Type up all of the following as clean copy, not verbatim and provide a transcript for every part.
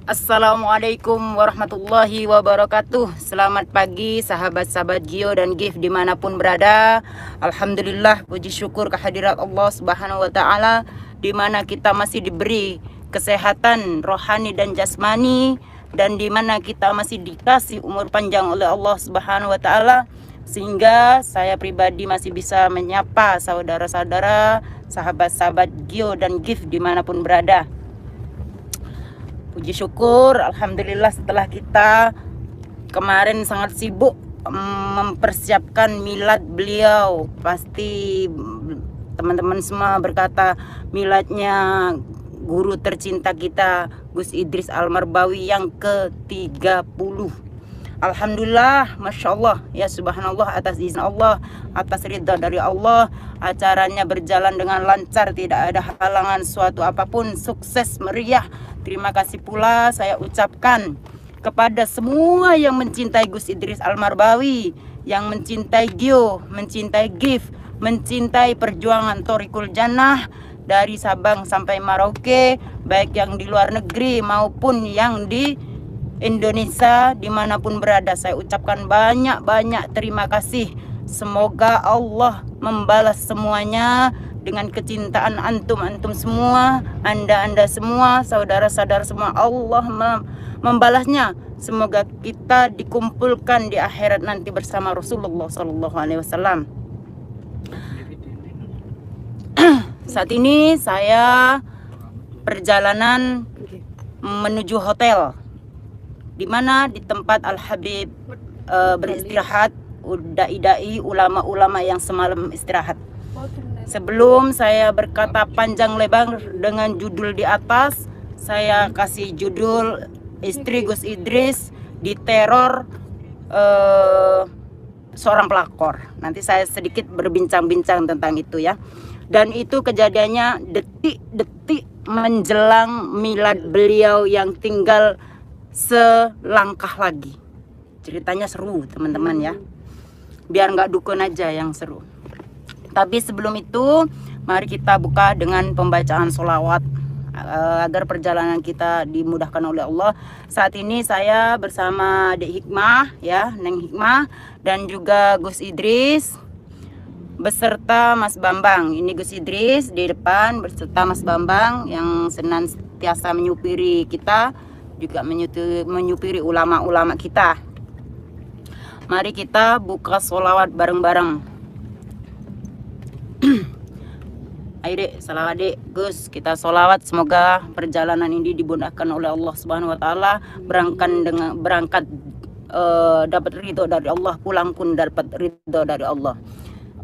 Assalamualaikum warahmatullahi wabarakatuh. Selamat pagi sahabat-sahabat Gio dan Gif dimanapun berada. Alhamdulillah, puji syukur kehadirat Allah Subhanahu wa Ta'ala, dimana kita masih diberi kesehatan rohani dan jasmani, dan dimana kita masih dikasih umur panjang oleh Allah Subhanahu wa Ta'ala, sehingga saya pribadi masih bisa menyapa saudara-saudara, sahabat-sahabat Gio dan Gif dimanapun berada. Puji syukur, alhamdulillah, setelah kita kemarin sangat sibuk mempersiapkan milad beliau. Pasti teman-teman semua berkata miladnya guru tercinta kita Gus Idris Almarbawi yang ke-30. Alhamdulillah, Masya Allah, ya subhanallah, atas izin Allah, atas ridha dari Allah, acaranya berjalan dengan lancar, tidak ada halangan suatu apapun, sukses meriah. Terima kasih pula saya ucapkan kepada semua yang mencintai Gus Idris Almarbawi, yang mencintai Gio, mencintai Gif, mencintai perjuangan Thoriqul Jannah dari Sabang sampai Merauke, baik yang di luar negeri maupun yang di Indonesia, dimanapun berada. Saya ucapkan banyak-banyak terima kasih. Semoga Allah membalas semuanya dengan kecintaan antum semua, anda semua, saudara-saudara semua. Allah membalasnya. Semoga kita dikumpulkan di akhirat nanti bersama Rasulullah SAW. Saat ini saya perjalanan menuju hotel, di mana di tempat Al Habib beristirahat, dai-dai, ulama-ulama yang semalam istirahat. Sebelum saya berkata panjang lebar dengan judul di atas, saya kasih judul istri Gus Idris diteror seorang pelakor. Nanti saya sedikit berbincang-bincang tentang itu ya. Dan itu kejadiannya detik-detik menjelang milad beliau yang tinggal selangkah lagi. Ceritanya seru teman-teman ya, biar nggak dukun aja yang seru. Tapi sebelum itu mari kita buka dengan pembacaan sholawat agar perjalanan kita dimudahkan oleh Allah. Saat ini saya bersama Dek Hikmah ya, Neng Hikmah, dan juga Gus Idris beserta Mas Bambang. Ini Gus Idris di depan beserta Mas Bambang yang senantiasa menyupiri kita, juga menyupiri ulama-ulama kita. Mari kita buka sholawat bareng-bareng. Ayo dek, salawat dek, Gus, kita sholawat. Semoga perjalanan ini dimudahkan oleh Allah Subhanahu Wa Taala. Berangkat dapat ridho dari Allah, pulang pun dapat ridho dari Allah.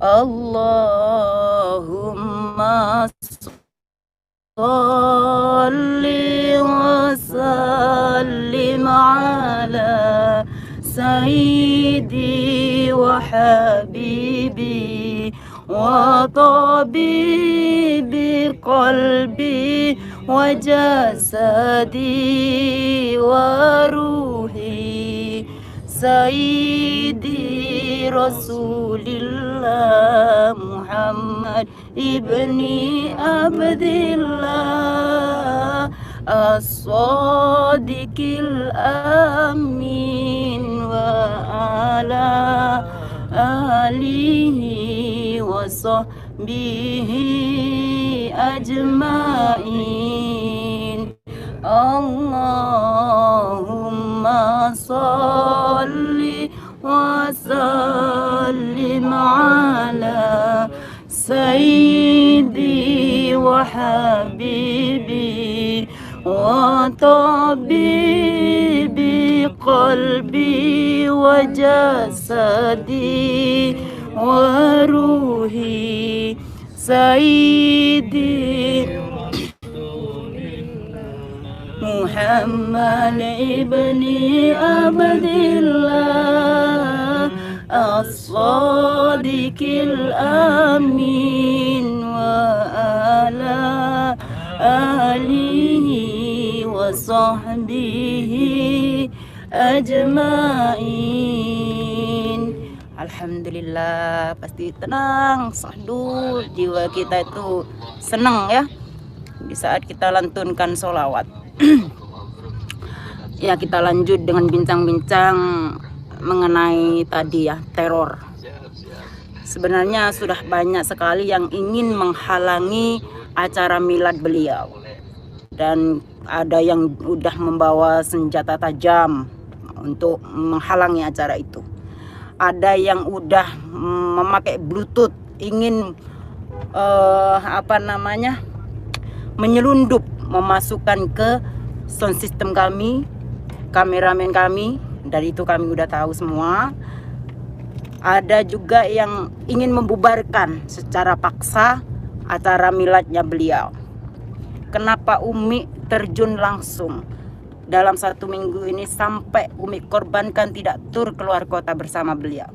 Allahumma salli wa sallim ala sayyidi wa habibi wa tabibi qalbi wa jasadi wa ruhi sayyidi Rasulillah Muhammad ibni Abdillah as-sadiqil amin wa ala alihi wa sahbihi ajmain. Allahumma salli wa sallim ala sayyidi wa habibi wa tabibi qalbi wa jasadi wa ruhi sayyidi Muhammad ibni Abdillah as-sadiqil amin wa ala alihi wa sahbihi ajmain. Alhamdulillah, pasti tenang, sahdu, jiwa kita itu senang ya di saat kita lantunkan sholawat. Ya, kita lanjut dengan bincang-bincang mengenai tadi ya, teror. Sebenarnya sudah banyak sekali yang ingin menghalangi acara milad beliau. Dan ada yang udah membawa senjata tajam untuk menghalangi acara itu. Ada yang udah memakai bluetooth, ingin menyelundup, memasukkan ke sound system kami, kameramen kami, dan itu kami udah tahu semua. Ada juga yang ingin membubarkan secara paksa acara miladnya beliau. Kenapa Umi terjun langsung dalam 1 minggu ini sampai Umi korbankan tidak tur keluar kota bersama beliau?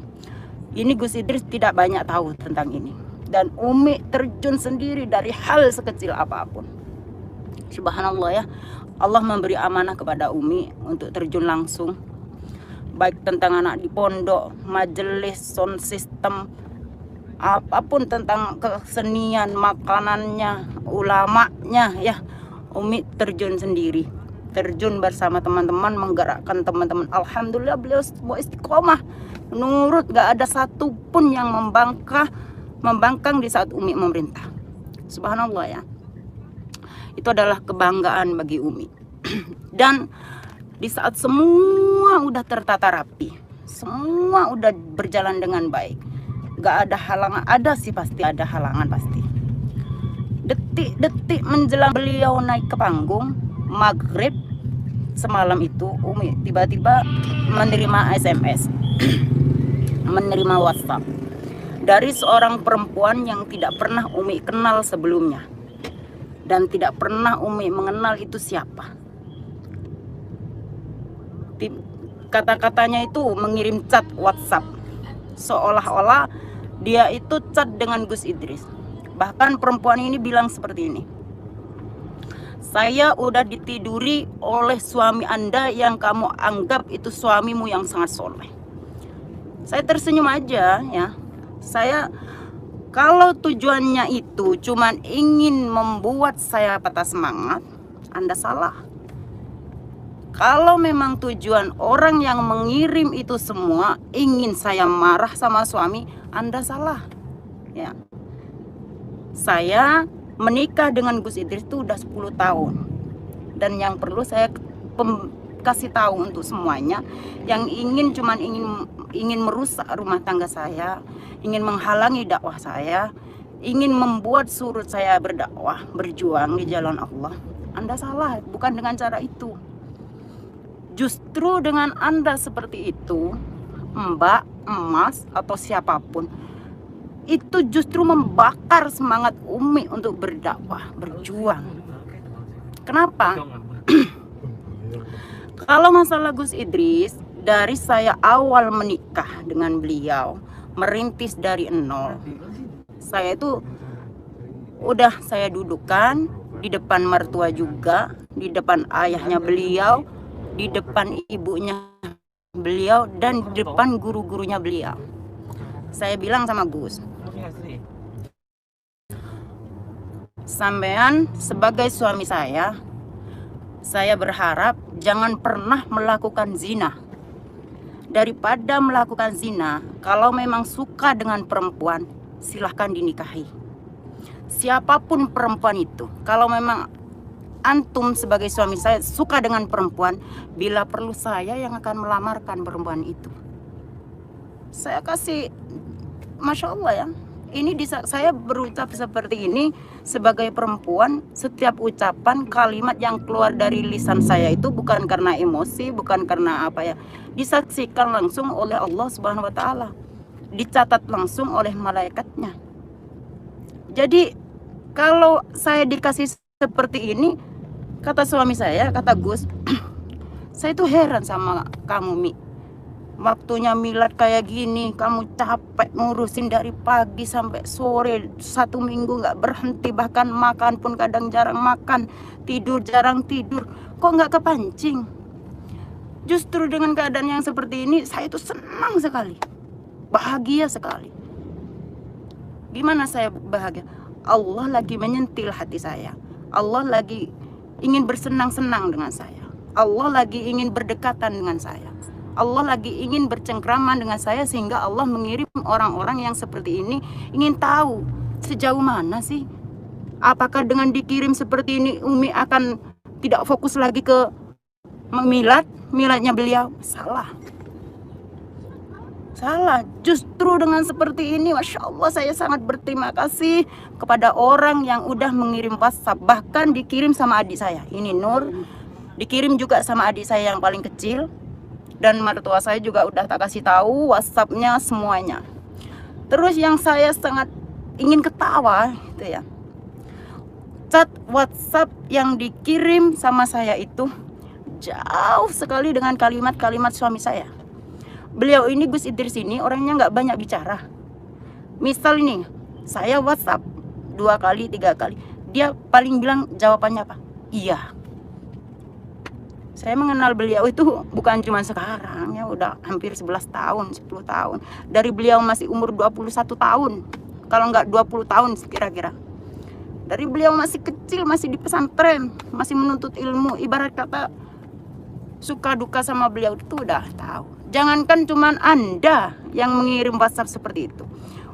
Ini Gus Idris tidak banyak tahu tentang ini. Dan Umi terjun sendiri dari hal sekecil apapun. Subhanallah ya, Allah memberi amanah kepada Umi untuk terjun langsung, baik tentang anak di pondok, majelis, sound system, apapun tentang kesenian, makanannya, ulamanya ya. Umi terjun sendiri, terjun bersama teman-teman, menggerakkan teman-teman. Alhamdulillah beliau semua istiqomah, nurut, gak ada satupun yang membangkang di saat Umi memerintah. Subhanallah ya, itu adalah kebanggaan bagi Umi. Dan di saat semua udah tertata rapi, semua udah berjalan dengan baik, gak ada halangan. Ada sih, pasti ada halangan pasti. Detik-detik menjelang beliau naik ke panggung maghrib semalam itu, Umi tiba-tiba menerima SMS menerima WhatsApp dari seorang perempuan yang tidak pernah Umi kenal sebelumnya, dan tidak pernah Umi mengenal itu siapa. Kata-katanya itu mengirim chat WhatsApp, seolah-olah dia itu chat dengan Gus Idris. Bahkan perempuan ini bilang seperti ini, "Saya udah ditiduri oleh suami Anda yang kamu anggap itu suamimu yang sangat soleh." Saya tersenyum aja ya. Saya, kalau tujuannya itu cuman ingin membuat saya patah semangat, Anda salah. Kalau memang tujuan orang yang mengirim itu semua ingin saya marah sama suami, Anda salah ya. Saya menikah dengan Gus Idris itu udah 10 tahun. Dan yang perlu saya kasih tahu untuk semuanya, yang cuman ingin merusak rumah tangga saya, ingin menghalangi dakwah saya, ingin membuat surut saya berdakwah, berjuang di jalan Allah, Anda salah. Bukan dengan cara itu. Justru dengan Anda seperti itu, Mbak, Emas, atau siapapun, itu justru membakar semangat Umi untuk berdakwah, berjuang. Kenapa? Kalau masalah Gus Idris, dari saya awal menikah dengan beliau, merintis dari nol, saya itu udah saya dudukkan di depan mertua juga, di depan ayahnya beliau, di depan ibunya beliau, dan di depan guru-gurunya beliau. Saya bilang sama Gus, sampean sebagai suami saya berharap jangan pernah melakukan zina. Daripada melakukan zina, kalau memang suka dengan perempuan, silahkan dinikahi. Siapapun perempuan itu, kalau memang antum sebagai suami saya suka dengan perempuan, bila perlu saya yang akan melamarkan perempuan itu. Saya kasih, Masya Allah ya, ini saya berucap seperti ini sebagai perempuan. Setiap ucapan kalimat yang keluar dari lisan saya itu bukan karena emosi, bukan karena apa ya, disaksikan langsung oleh Allah Subhanahu wa Ta'ala, dicatat langsung oleh malaikatnya. Jadi kalau saya dikasih seperti ini, kata suami saya, kata Gus, saya tuh heran sama kamu, Mi. Waktunya milad kayak gini, kamu capek ngurusin dari pagi sampai sore, 1 minggu gak berhenti, bahkan makan pun kadang jarang makan, tidur jarang tidur, kok gak kepancing? Justru dengan keadaan yang seperti ini, saya itu senang sekali, bahagia sekali. Gimana saya bahagia? Allah lagi menyentil hati saya, Allah lagi ingin bersenang-senang dengan saya, Allah lagi ingin berdekatan dengan saya. Allah lagi ingin bercengkraman dengan saya, sehingga Allah mengirim orang-orang yang seperti ini, ingin tahu sejauh mana sih. Apakah dengan dikirim seperti ini Umi akan tidak fokus lagi ke miladnya beliau? Salah. Justru dengan seperti ini, Masya Allah, saya sangat berterima kasih kepada orang yang udah mengirim WhatsApp. Bahkan dikirim sama adik saya, ini Nur, dikirim juga sama adik saya yang paling kecil. Dan mertua saya juga udah tak kasih tahu WhatsAppnya semuanya. Terus yang saya sangat ingin ketawa itu ya, chat WhatsApp yang dikirim sama saya itu jauh sekali dengan kalimat-kalimat suami saya. Beliau ini, Gus Idris ini, orangnya nggak banyak bicara. Misal ini, saya WhatsApp 2 kali 3 kali, dia paling bilang jawabannya apa? Iya. Saya mengenal beliau itu bukan cuma sekarang ya, udah hampir 11 tahun, 10 tahun. Dari beliau masih umur 21 tahun, kalau nggak 20 tahun kira-kira. Dari beliau masih kecil, masih di pesantren, masih menuntut ilmu. Ibarat kata suka duka sama beliau itu udah tahu. Jangankan cuman Anda yang mengirim WhatsApp seperti itu,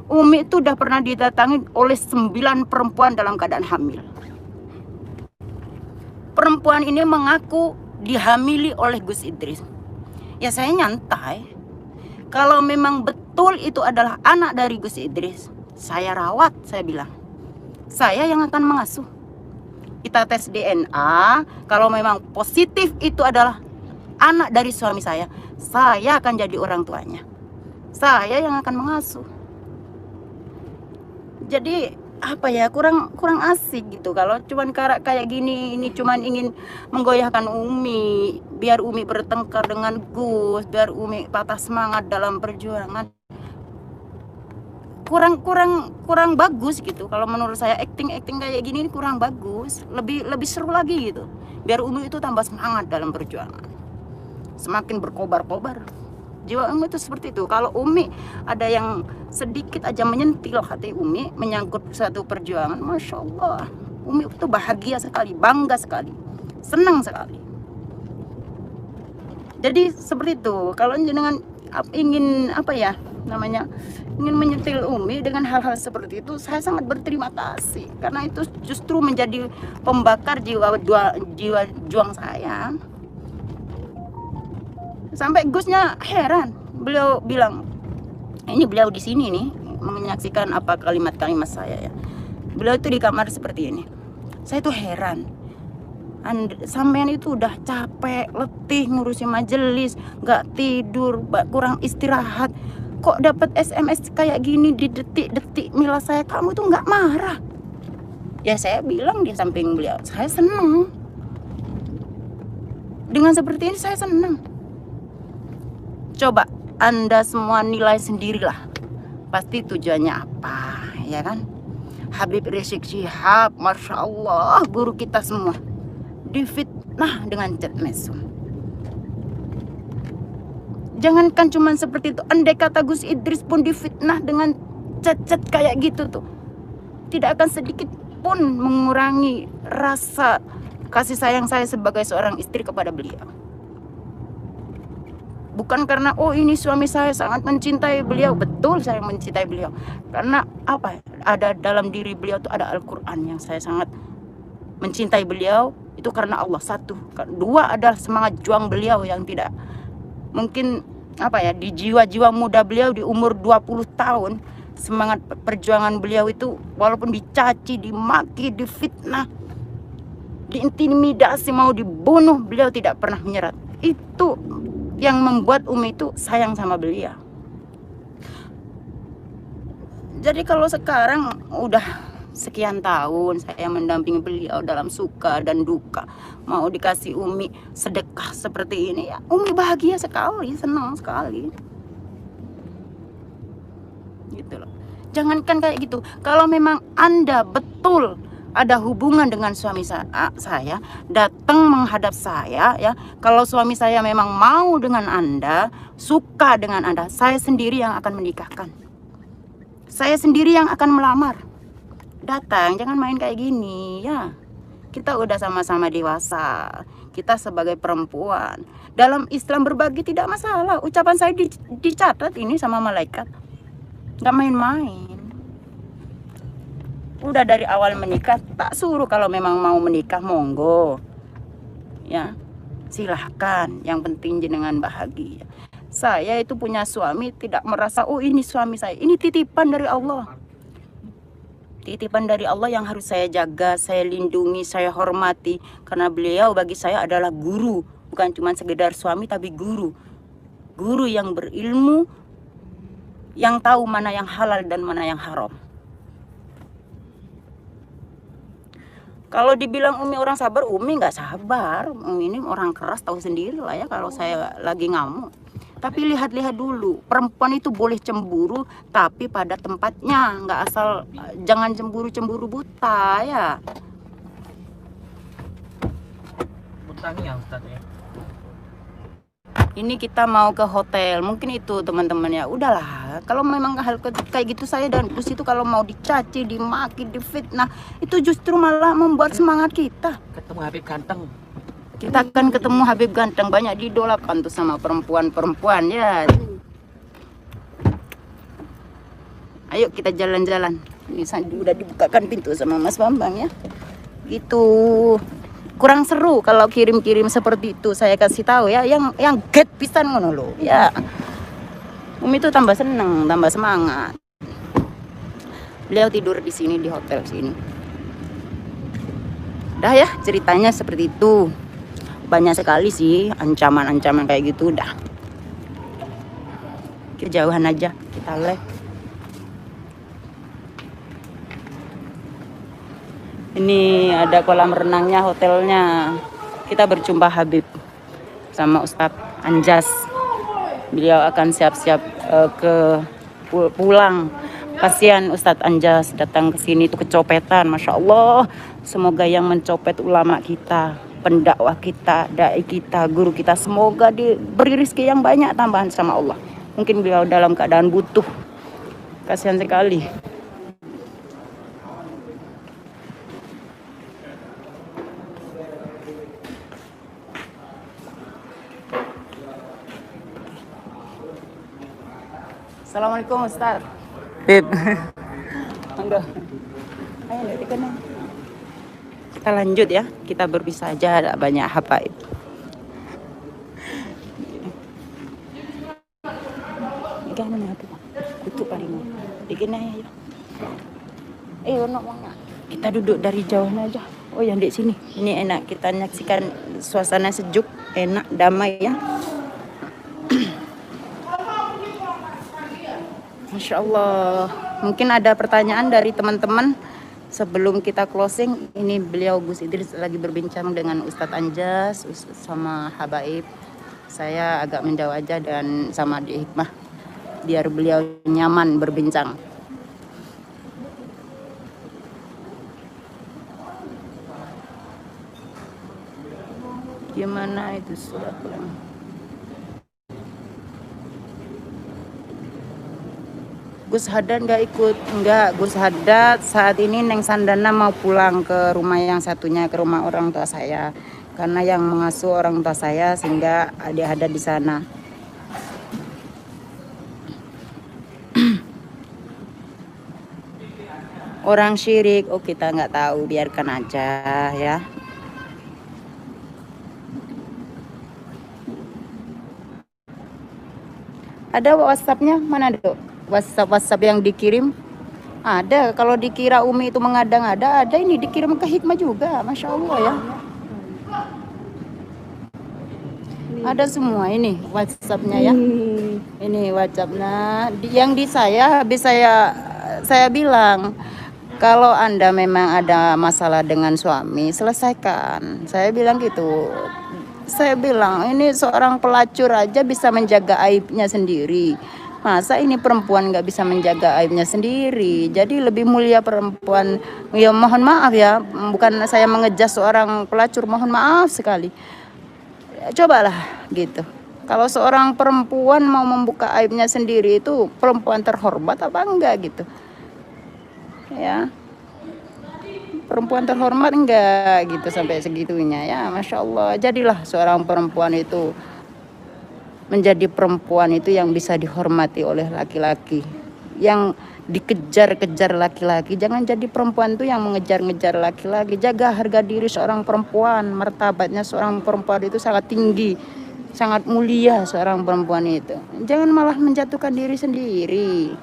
Umi itu udah pernah didatangi oleh 9 perempuan dalam keadaan hamil. Perempuan ini mengaku dihamili oleh Gus Idris. Ya saya nyantai. Kalau memang betul itu adalah anak dari Gus Idris, saya rawat, saya bilang. Saya yang akan mengasuh. Kita tes DNA, kalau memang positif itu adalah anak dari suami saya akan jadi orang tuanya. Saya yang akan mengasuh. Jadi apa ya, kurang asik gitu kalau cuman kayak gini. Ini cuman ingin menggoyahkan Umi, biar Umi bertengkar dengan Gus, biar Umi patah semangat dalam perjuangan. Kurang bagus gitu. Kalau menurut saya acting kayak gini kurang bagus. Lebih seru lagi gitu, biar Umi itu tambah semangat dalam perjuangan, semakin berkobar-kobar. Jiwa Umi itu seperti itu. Kalau Umi ada yang sedikit aja menyentil hati Umi menyangkut suatu perjuangan, Masya Allah, Umi itu bahagia sekali, bangga sekali, senang sekali. Jadi seperti itu. Kalau dengan ingin apa ya namanya, ingin menyentil Umi dengan hal-hal seperti itu, saya sangat berterima kasih, karena itu justru menjadi pembakar jiwa juang saya. Sampai Gusnya heran. Beliau bilang, ini beliau di sini nih menyaksikan apa kalimat-kalimat saya ya. Beliau itu di kamar seperti ini. Saya tuh heran. Sampean itu udah capek, letih ngurusin majelis, nggak tidur, kurang istirahat. Kok dapat SMS kayak gini di detik-detik mila saya, kamu tuh nggak marah? Ya saya bilang di samping beliau, saya seneng. Dengan seperti ini saya seneng. Coba Anda semua nilai sendirilah, pasti tujuannya apa, ya kan? Habib Rizik Syihab, Masya Allah, guru kita semua, difitnah dengan chat mesum. Jangankan cuman seperti itu, andai kata Gus Idris pun difitnah dengan chat-chat kayak gitu tuh, tidak akan sedikit pun mengurangi rasa kasih sayang saya sebagai seorang istri kepada beliau. Bukan karena oh ini suami saya sangat mencintai beliau. Betul saya mencintai beliau, karena apa, ada dalam diri beliau tuh ada Al-Quran yang saya sangat mencintai beliau. Itu karena Allah, satu. Dua adalah semangat juang beliau yang tidak mungkin apa ya, di jiwa-jiwa muda beliau di umur 20 tahun, semangat perjuangan beliau itu walaupun dicaci, dimaki, difitnah, diintimidasi, mau dibunuh, beliau tidak pernah menyerah. Itu yang membuat Umi itu sayang sama beliau. Jadi kalau sekarang udah sekian tahun saya mendampingi beliau dalam suka dan duka, mau dikasih Umi sedekah seperti ini ya, Umi bahagia sekali, senang sekali. Gitu loh. Jangankan kayak gitu, kalau memang Anda betul ada hubungan dengan suami saya, datang menghadap saya ya. Kalau suami saya memang mau dengan Anda, suka dengan Anda, saya sendiri yang akan menikahkan. Saya sendiri yang akan melamar. Datang, jangan main kayak gini ya. Kita udah sama-sama dewasa. Kita sebagai perempuan. Dalam Islam berbagi tidak masalah. Ucapan saya dicatat ini sama malaikat. Gak main-main. Udah dari awal menikah tak suruh, kalau memang mau menikah monggo. Ya, silahkan. Yang penting jenengan bahagia. Saya itu punya suami tidak merasa, oh ini suami saya. Ini titipan dari Allah. Titipan dari Allah yang harus saya jaga, saya lindungi, saya hormati. Karena beliau bagi saya adalah guru. Bukan cuma sekedar suami, tapi guru. Guru yang berilmu, yang tahu mana yang halal dan mana yang haram. Kalau dibilang Umi orang sabar, Umi nggak sabar. Umi ini orang keras, tahu sendiri lah ya kalau saya lagi ngamuk. Tapi lihat-lihat dulu, perempuan itu boleh cemburu, tapi pada tempatnya, nggak asal, jangan cemburu-cemburu buta ya. Butanya Ustaz ya. Ini kita mau ke hotel, mungkin itu teman-teman ya. Udahlah, kalau memang hal kayak gitu saya dan Gus itu kalau mau dicaci, dimaki, difitnah, itu justru malah membuat semangat kita. Ketemu Habib ganteng. Kita akan ketemu Habib ganteng, banyak didolakan tuh sama perempuan-perempuan ya. Ayo kita jalan-jalan. Ini udah dibukakan pintu sama Mas Bambang ya. Gitu. Kurang seru kalau kirim-kirim seperti itu. Saya kasih tahu ya, yang get pisan ngono lho. Ya. Umi itu tambah seneng, tambah semangat. Beliau tidur di sini, di hotel sini. Dah ya, ceritanya seperti itu. Banyak sekali sih ancaman-ancaman kayak gitu. Udah kejauhan aja kita live. Ini ada kolam renangnya, hotelnya. Kita berjumpa Habib sama Ustadz Anjas. Beliau akan siap-siap ke pulang. Kasihan Ustadz Anjas datang ke sini itu kecopetan, masya Allah. Semoga yang mencopet ulama kita, pendakwah kita, dai kita, guru kita, semoga diberi rezeki yang banyak tambahan sama Allah. Mungkin beliau dalam keadaan butuh. Kasihan sekali. Assalamualaikum Ustaz. Beb. Monggo. Ayo dikene. Kita lanjut ya, kita berpisah aja, ada banyak habaib. Gimana apa? Tutup paling. Dikene ayo. Ono mana? Kita duduk dari jauh aja. Oh yang di sini. Ini enak, kita menyaksikan suasana sejuk, enak, damai ya. Masya Allah. Mungkin ada pertanyaan dari teman-teman. Sebelum kita closing, ini beliau Gus Idris lagi berbincang dengan Ustadz Anjas sama habaib. Saya agak menjauh aja dan sama di hikmah biar beliau nyaman berbincang. Gimana itu sudah pulang? Gus Haddad nggak ikut, enggak. Gus Haddad saat ini Neng Sandana mau pulang ke rumah yang satunya, ke rumah orang tua saya, karena yang mengasuh orang tua saya, sehingga dia ada di sana. Orang syirik, oh kita nggak tahu, biarkan aja ya. Ada WhatsApp-nya mana, Dok? WhatsApp yang dikirim ada. Kalau dikira Umi itu mengada-ngada, ada ini dikirim ke hikmah juga, masya Allah ya. Ada semua ini WhatsApp-nya ya. Ini WhatsApp-nya. Yang di saya habis saya bilang, kalau Anda memang ada masalah dengan suami, selesaikan. Saya bilang gitu. Saya bilang ini seorang pelacur aja bisa menjaga aibnya sendiri. Masa ini perempuan nggak bisa menjaga aibnya sendiri? Jadi lebih mulia perempuan. Ya mohon maaf ya, bukan saya mengejas seorang pelacur, mohon maaf sekali. Cobalah gitu. Kalau seorang perempuan mau membuka aibnya sendiri, itu perempuan terhormat apa enggak gitu? Ya. perempuan terhormat enggak gitu sampai segitunya ya. Masya Allah, jadilah seorang perempuan itu menjadi perempuan itu yang bisa dihormati oleh laki-laki, yang dikejar-kejar laki-laki. Jangan jadi perempuan itu yang mengejar-ngejar laki-laki. Jaga harga diri seorang perempuan, martabatnya seorang perempuan itu sangat tinggi, sangat mulia seorang perempuan itu. Jangan malah menjatuhkan diri sendiri.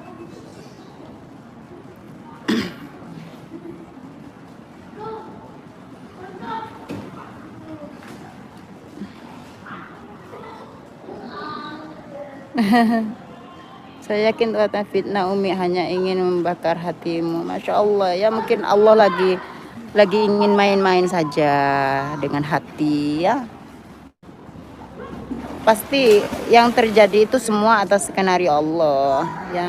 Saya yakin kata fitnah Umi hanya ingin membakar hatimu. Masya Allah ya, mungkin Allah lagi ingin main-main saja dengan hati ya. Pasti yang terjadi itu semua atas skenario Allah ya.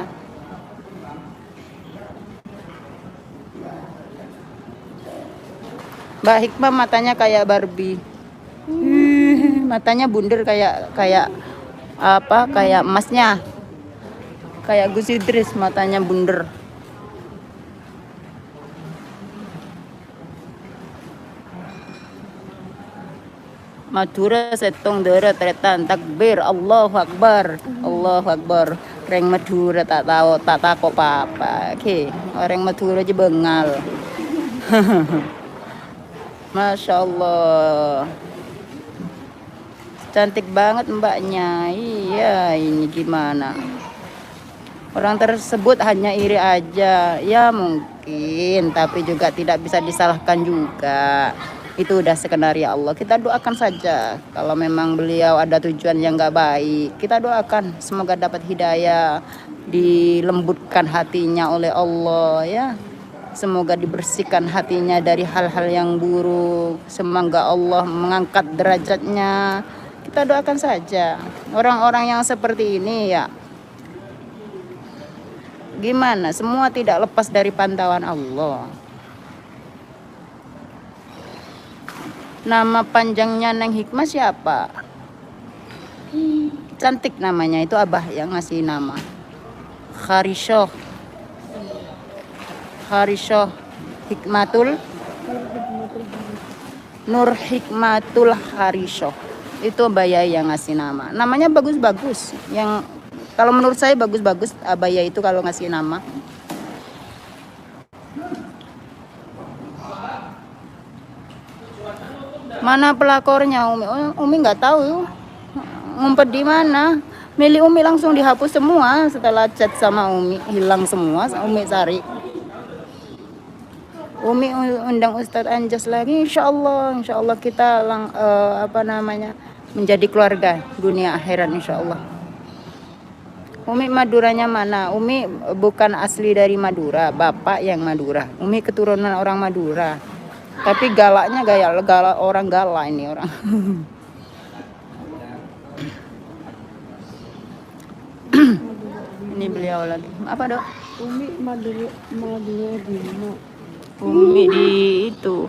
Mbak Hikmah matanya kayak Barbie. Matanya bundar kayak apa, kayak emasnya, kayak Gus Idris, matanya bundar. Madura setong dera tretan takbir Allahu Akbar, Allahu Akbar. Reng Madura tak tahu apa-apa. Oke, orang Madura aja bengal. Masya Allah, cantik banget mbaknya. Iya, ini gimana? Orang tersebut hanya iri aja. Ya mungkin, tapi juga tidak bisa disalahkan juga. Itu udah skenario Allah. Kita doakan saja. Kalau memang beliau ada tujuan yang gak baik, kita doakan semoga dapat hidayah, dilembutkan hatinya oleh Allah ya. Semoga dibersihkan hatinya dari hal-hal yang buruk. Semoga Allah mengangkat derajatnya. Kita doakan saja. Orang-orang yang seperti ini ya, gimana? Semua tidak lepas dari pantauan Allah. Nama panjangnya Neng Hikmah siapa? Cantik namanya, itu Abah yang ngasih nama. Kharisoh Hikmatul Nur Hikmatul Kharisoh. Itu Abaya yang ngasih nama. Namanya bagus-bagus. Yang kalau menurut saya bagus-bagus Abaya itu kalau ngasih nama. Mana pelakornya Umi? Umi nggak tahu. Ngumpet di mana? Milik Umi langsung dihapus semua setelah chat sama Umi, hilang semua. Umi cari. Umi undang Ustadz Anjas lagi, insya Allah kita menjadi keluarga dunia akhirat insya Allah. Umi Maduranya mana? Umi bukan asli dari Madura, bapak yang Madura. Umi keturunan orang Madura, tapi galaknya galak orang galak ini orang. Ini beliau lagi. Apa dok? Umi Madura di mana? Umi di itu.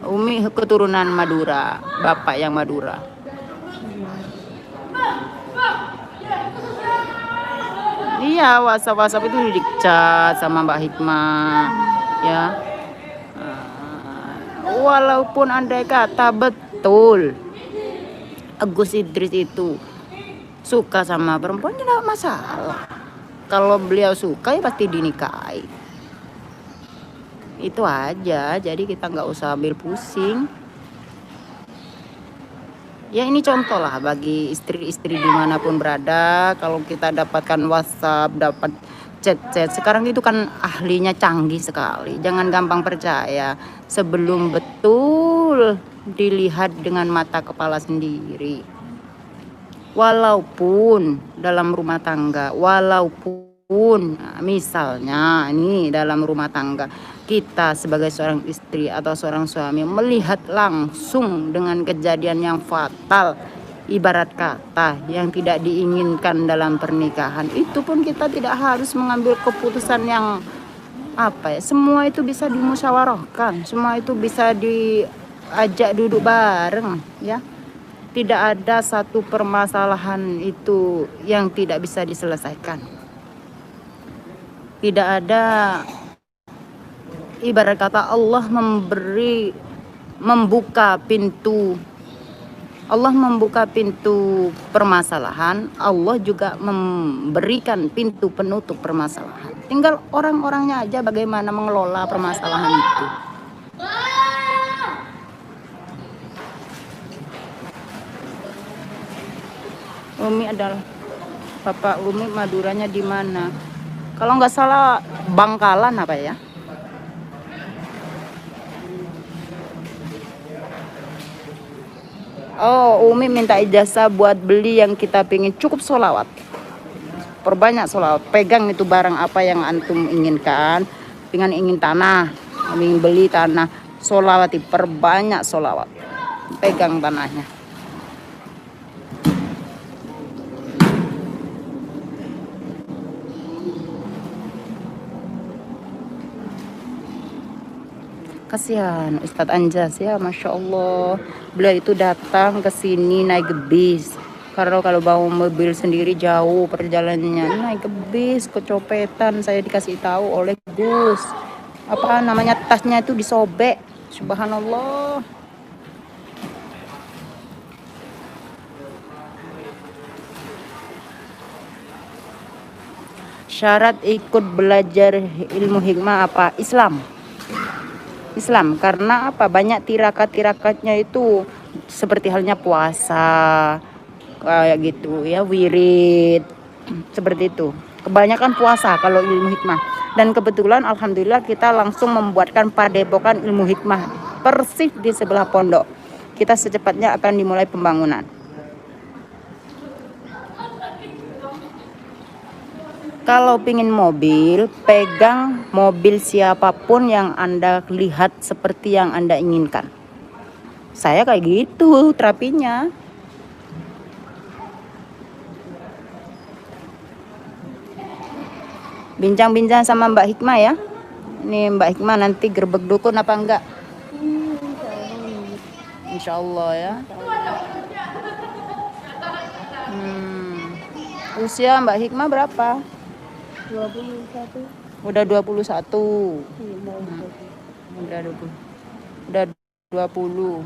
Umi keturunan Madura, bapak yang Madura. Iya, WhatsApp itu dicat sama Mbak Hikmah, ya. Walaupun andai kata betul Gus Idris itu suka sama perempuan, tidak masalah. Kalau beliau suka ya pasti dinikahi. Itu aja, jadi kita nggak usah ambil pusing. Ya ini contoh lah bagi istri-istri dimanapun berada. Kalau kita dapatkan WhatsApp, dapat chat-chat, sekarang itu kan ahlinya canggih sekali. Jangan gampang percaya sebelum betul dilihat dengan mata kepala sendiri. Walaupun dalam rumah tangga, walaupun misalnya ini dalam rumah tangga, kita sebagai seorang istri atau seorang suami melihat langsung dengan kejadian yang fatal, ibarat kata yang tidak diinginkan dalam pernikahan, itu pun kita tidak harus mengambil keputusan yang semua itu bisa dimusyawarahkan, semua itu bisa diajak duduk bareng ya. Tidak ada satu permasalahan itu yang tidak bisa diselesaikan. Tidak ada Ibarat kata Allah membuka pintu. Allah membuka pintu permasalahan, Allah juga memberikan pintu penutup permasalahan. Tinggal orang-orangnya aja bagaimana mengelola permasalahan itu. Umi adalah Bapak Umi, Maduranya di mana? Kalau nggak salah Bangkalan apa ya? Oh, Umi minta ijazah buat beli yang kita pingin, cukup sholawat. Perbanyak sholawat. Pegang itu barang apa yang antum inginkan. Ingin tanah, ingin beli tanah, sholawati, perbanyak sholawat. Pegang tanahnya. Kasihan Ustadz Anjas ya, Masya Allah. Beliau itu datang ke sini naik bis. Karena kalau bawa mobil sendiri jauh perjalanannya, naik ke bis, kecopetan. Saya dikasih tahu oleh Gus. Apa namanya, tasnya itu disobek. Subhanallah. Syarat ikut belajar ilmu hikmah apa? Islam, karena apa, banyak tirakat-tirakatnya itu seperti halnya puasa kayak gitu ya, wirid seperti itu. Kebanyakan puasa kalau ilmu hikmah. Dan kebetulan alhamdulillah kita langsung membuatkan padepokan ilmu hikmah persis di sebelah pondok. Kita secepatnya akan dimulai pembangunan. Kalau pingin mobil, pegang mobil siapapun yang Anda lihat seperti yang Anda inginkan. Saya kayak gitu terapinya. Bincang-bincang sama Mbak Hikmah ya. Ini Mbak Hikmah nanti gerbek dukun apa enggak? Insya Allah ya. Usia Mbak Hikmah berapa? 21. Udah 21. Iya, Udah 20.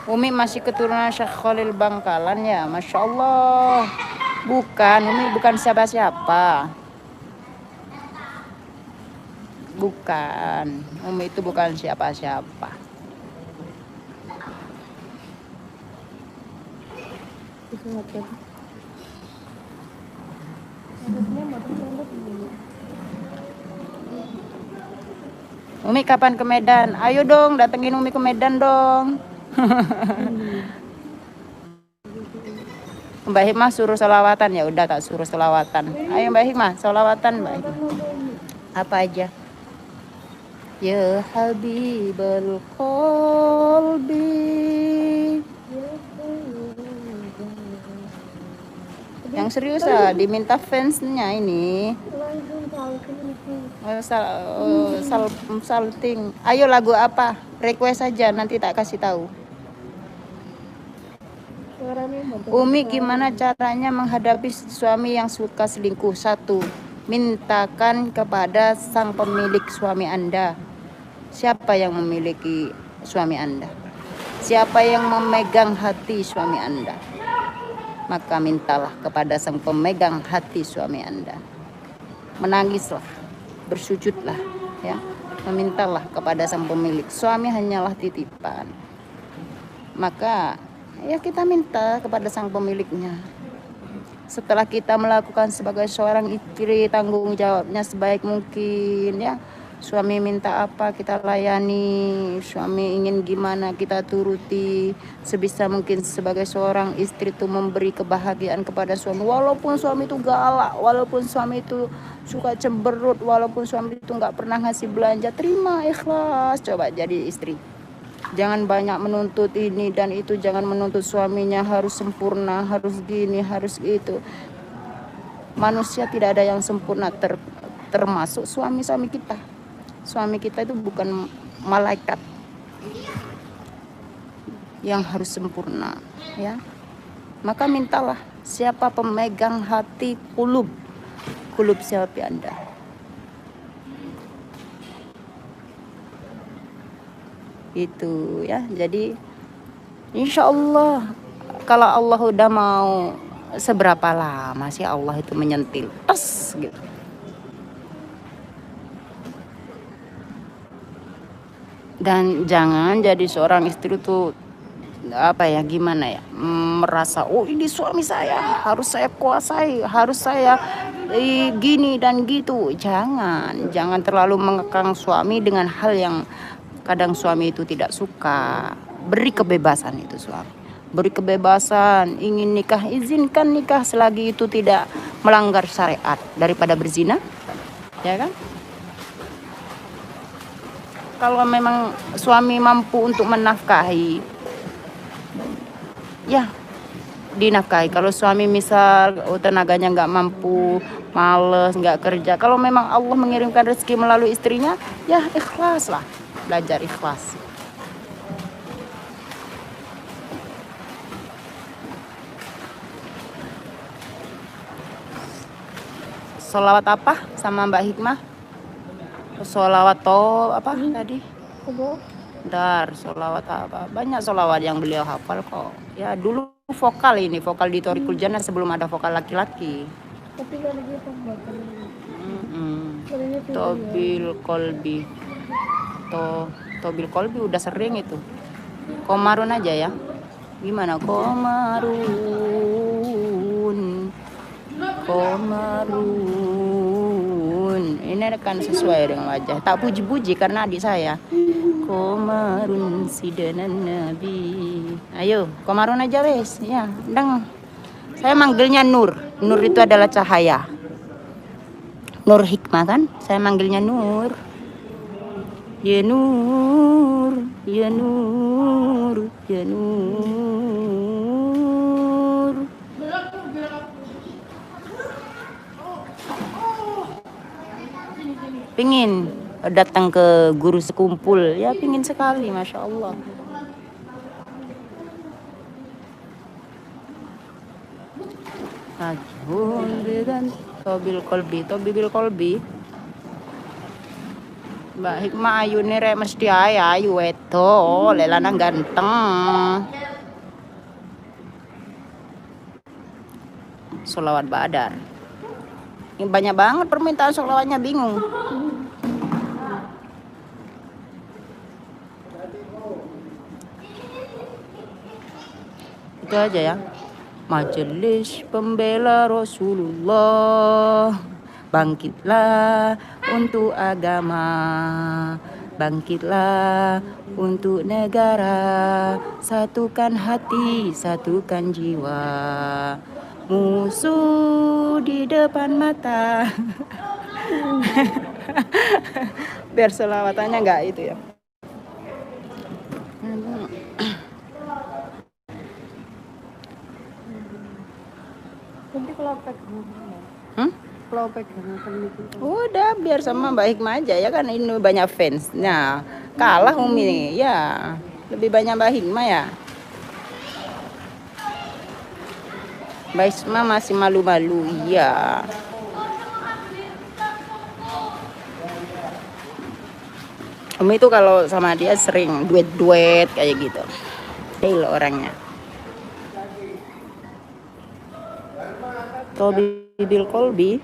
Umi masih keturunan Syekh Khalil Bangkalan ya, Masya Allah. Bukan, Umi bukan siapa-siapa. Bukan, Umi itu bukan siapa-siapa. Umi kapan ke Medan? Ayo dong, datengin Umi ke Medan dong. Mbak Hikmah suruh sholawatan, ya udah tak suruh sholawatan. Ayo Mbak Hikmah, sholawatan Mbak Hikmah. Apa aja? Ya Habibul Qalbi. Yang serius lah, diminta fansnya ini. Salting. Ayo lagu apa? Request aja, nanti tak kasih tahu. Umi gimana caranya menghadapi suami yang suka selingkuh? 1. Mintakan kepada sang pemilik suami Anda. Siapa yang memiliki suami Anda? Siapa yang memegang hati suami Anda? Maka mintalah kepada sang pemegang hati suami Anda. Menangislah, bersujudlah ya. Memintalah kepada sang pemilik. Suami hanyalah titipan. Maka ya kita minta kepada sang pemiliknya. Setelah kita melakukan sebagai seorang istri, tanggung jawabnya sebaik mungkin ya. Suami minta apa kita layani, suami ingin gimana kita turuti. Sebisa mungkin sebagai seorang istri itu memberi kebahagiaan kepada suami. Walaupun suami itu galak, walaupun suami itu suka cemberut, walaupun suami itu nggak pernah ngasih belanja, terima, ikhlas. Coba jadi istri. Jangan banyak menuntut ini dan itu, jangan menuntut suaminya harus sempurna, harus gini, harus itu. Manusia tidak ada yang sempurna, termasuk suami-suami kita. Suami kita itu bukan malaikat yang harus sempurna ya. Maka mintalah Siapa pemegang hati kulub siapa Anda? Itu ya. Jadi insya Allah kalau Allah udah mau, seberapa lama sih Allah itu menyentil tes gitu. Dan jangan jadi seorang istri tuh apa ya, gimana ya, merasa oh ini suami saya harus saya kuasai, harus saya gini dan gitu. Jangan terlalu mengekang suami dengan hal yang kadang suami itu tidak suka. Beri kebebasan itu suami, beri kebebasan. Ingin nikah, izinkan nikah selagi itu tidak melanggar syariat, daripada berzina, ya kan? Kalau memang suami mampu untuk menafkahi, ya dinafkahi. Kalau suami misal tenaganya nggak mampu, males, nggak kerja, kalau memang Allah mengirimkan rezeki melalui istrinya, ya ikhlas lah, belajar ikhlas. Sholawat apa sama Mbak Hikmah? Sholawat apa tadi? Dar, sholawat apa? Banyak sholawat yang beliau hafal kok. Ya dulu vokal di Thoriqul Jannah sebelum ada vokal laki-laki. Tapi kalau dia pembuatan Tobil kolbi. Tobil kolbi udah sering itu. Komarun aja ya. Gimana? Komarun. Ini kan sesuai dengan wajah. Tak puji-puji karena adik saya. Komarun sidanan Nabi. Ayo, komarun aja wes. Ya, dang. Saya manggilnya Nur. Nur itu adalah cahaya. Nur Hikmah kan? Saya manggilnya Nur. Ya Nur, ya Nur, ya Nur. Pingin datang ke guru sekumpul, ya pingin sekali, Masya Allah. Ajun dengan tobil kolbi. Mbak Hikmah ayu nih rek, mesti ayu wedo, lelanang ganteng. Sholawat badar. Ini banyak banget permintaan sholawatnya, bingung. Itu aja ya. Majelis Pembela Rasulullah, bangkitlah untuk agama, bangkitlah untuk negara, satukan hati, satukan jiwa, musuh di depan mata. Biar selawatannya enggak itu ya. Nanti kalau pegang, kalau pegang itu. Udah biar sama Mbak Hikmah aja ya kan, ini banyak fans. Nah, kalah Umi nih, ya. Lebih banyak Mbak Hikmah ya. Mbak Hikmah masih malu-malu, iya. Umi itu kalau sama dia sering duet-duet kayak gitu. Dia orangnya. Tobil kolbi.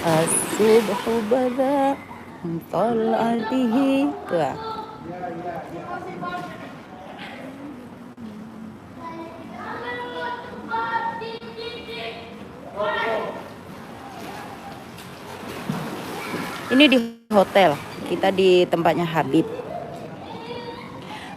As-subhu bada tal'atihi. Tuh. Ini di hotel, kita di tempatnya Habib.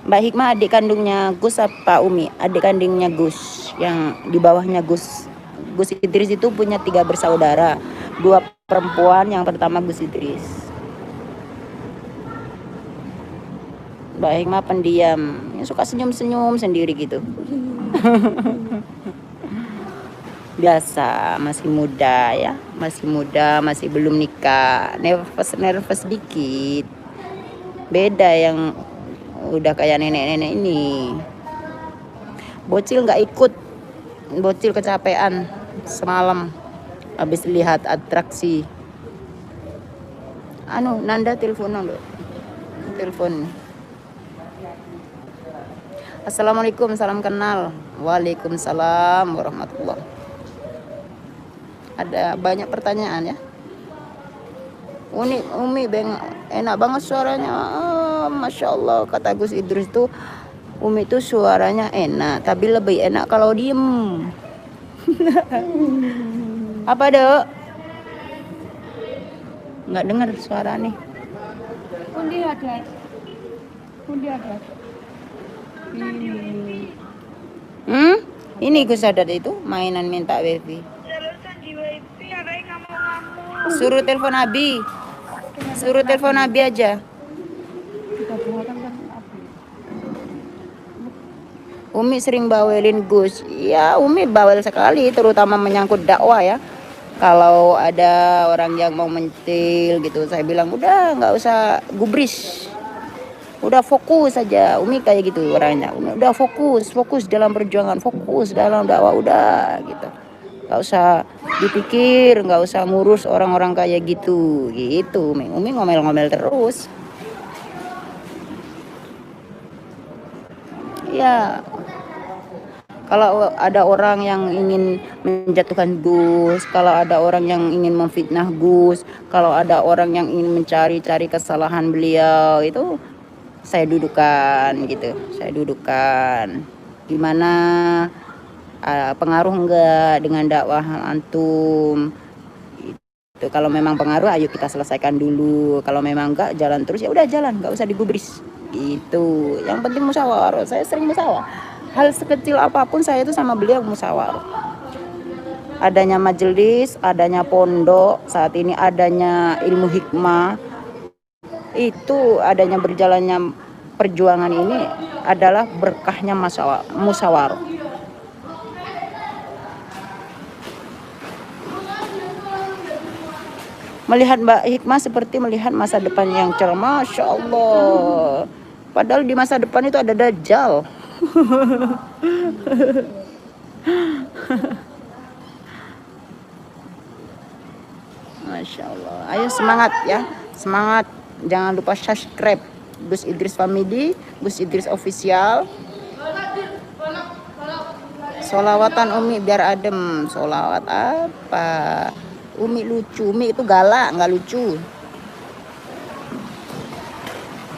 Mbak Hikmah adik kandungnya Gus apa Umi? Adik kandungnya Gus, yang di bawahnya Gus. Gus Idris itu punya 3 bersaudara, 2 perempuan, yang pertama Gus Idris. Mbak Hikmah pendiam, suka senyum-senyum sendiri gitu. Biasa, masih muda ya, masih belum nikah, nervous dikit. Beda yang udah kayak nenek-nenek ini. Bocil nggak ikut. Bocil kecapean semalam habis lihat atraksi. Nanda telepon dulu. Telepon. Assalamualaikum, salam kenal. Waalaikumsalam warahmatullah. Ada banyak pertanyaan ya. Umi enak banget suaranya. Masya Allah, kata Gus Idris tuh Umi tuh suaranya enak, tapi lebih enak kalau diem. Apa dek? Nggak dengar suara nih. Undi ada. Ini Gus Sadat itu mainan minta wifi. Suruh telepon Abi. Suruh telepon Abi aja. Kita buatan kan apa? Umi sering bawelin Gus. Ya, Umi bawel sekali, terutama menyangkut dakwah ya. Kalau ada orang yang mau mentil gitu, saya bilang udah nggak usah gubris, udah fokus saja. Umi kayak gitu orangnya, udah fokus dalam perjuangan, fokus dalam dakwah, udah gitu. Nggak usah dipikir, nggak usah ngurus orang-orang kayak gitu. Umi ngomel-ngomel terus. Ya, kalau ada orang yang ingin menjatuhkan Gus, kalau ada orang yang ingin memfitnah Gus, kalau ada orang yang ingin mencari-cari kesalahan beliau, itu saya dudukkan gitu. Saya dudukkan. Gimana, pengaruh enggak dengan dakwah antum? Itu kalau memang pengaruh, ayo kita selesaikan dulu. Kalau memang enggak, jalan terus, ya udah jalan, nggak usah digubris. Gitu. Yang penting musyawarah. Saya sering musyawarah. Hal sekecil apapun saya itu sama beliau musyawarah. Adanya majelis, adanya pondok, saat ini adanya ilmu hikmah, itu adanya berjalannya perjuangan ini adalah berkahnya musyawarah. Melihat Mbak Hikmah seperti melihat masa depan yang cerah. Masya Allah. Padahal di masa depan itu ada Dajjal. Masya Allah. Ayo semangat ya. Semangat. Jangan lupa subscribe Gus Idris Family, Gus Idris Official. Solawatan Umi biar adem. Solawat apa? Umi lucu. Umi itu galak, nggak lucu.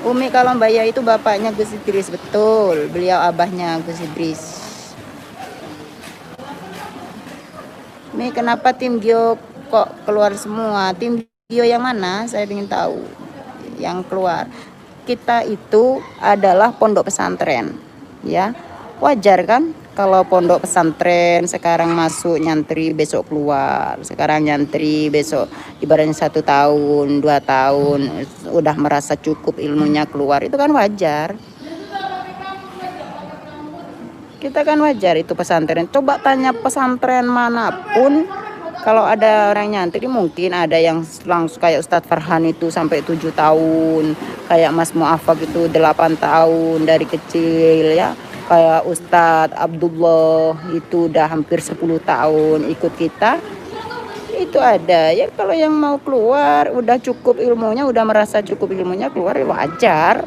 Umi kalau Mbak Ya itu bapaknya Gus Idris, betul. Beliau abahnya Gus Idris. Umi, kenapa tim Gio kok keluar semua? Tim Gio yang mana? Saya ingin tahu. Yang keluar. Kita itu adalah pondok pesantren, ya. Wajar kan? Kalau pondok pesantren sekarang masuk nyantri, besok keluar. Sekarang nyantri, besok ibaratnya 1 tahun, 2 tahun, udah merasa cukup ilmunya keluar. Itu kan wajar. Kita kan wajar itu pesantren. Coba tanya pesantren manapun, kalau ada orang nyantri mungkin ada yang langsung kayak Ustadz Farhan itu sampai 7 tahun. Kayak Mas Mu'afak itu 8 tahun dari kecil ya. Kayak Ustadz Abdullah itu udah hampir 10 tahun ikut kita. Itu ada ya. Kalau yang mau keluar udah cukup ilmunya, udah merasa cukup ilmunya, keluar ya wajar.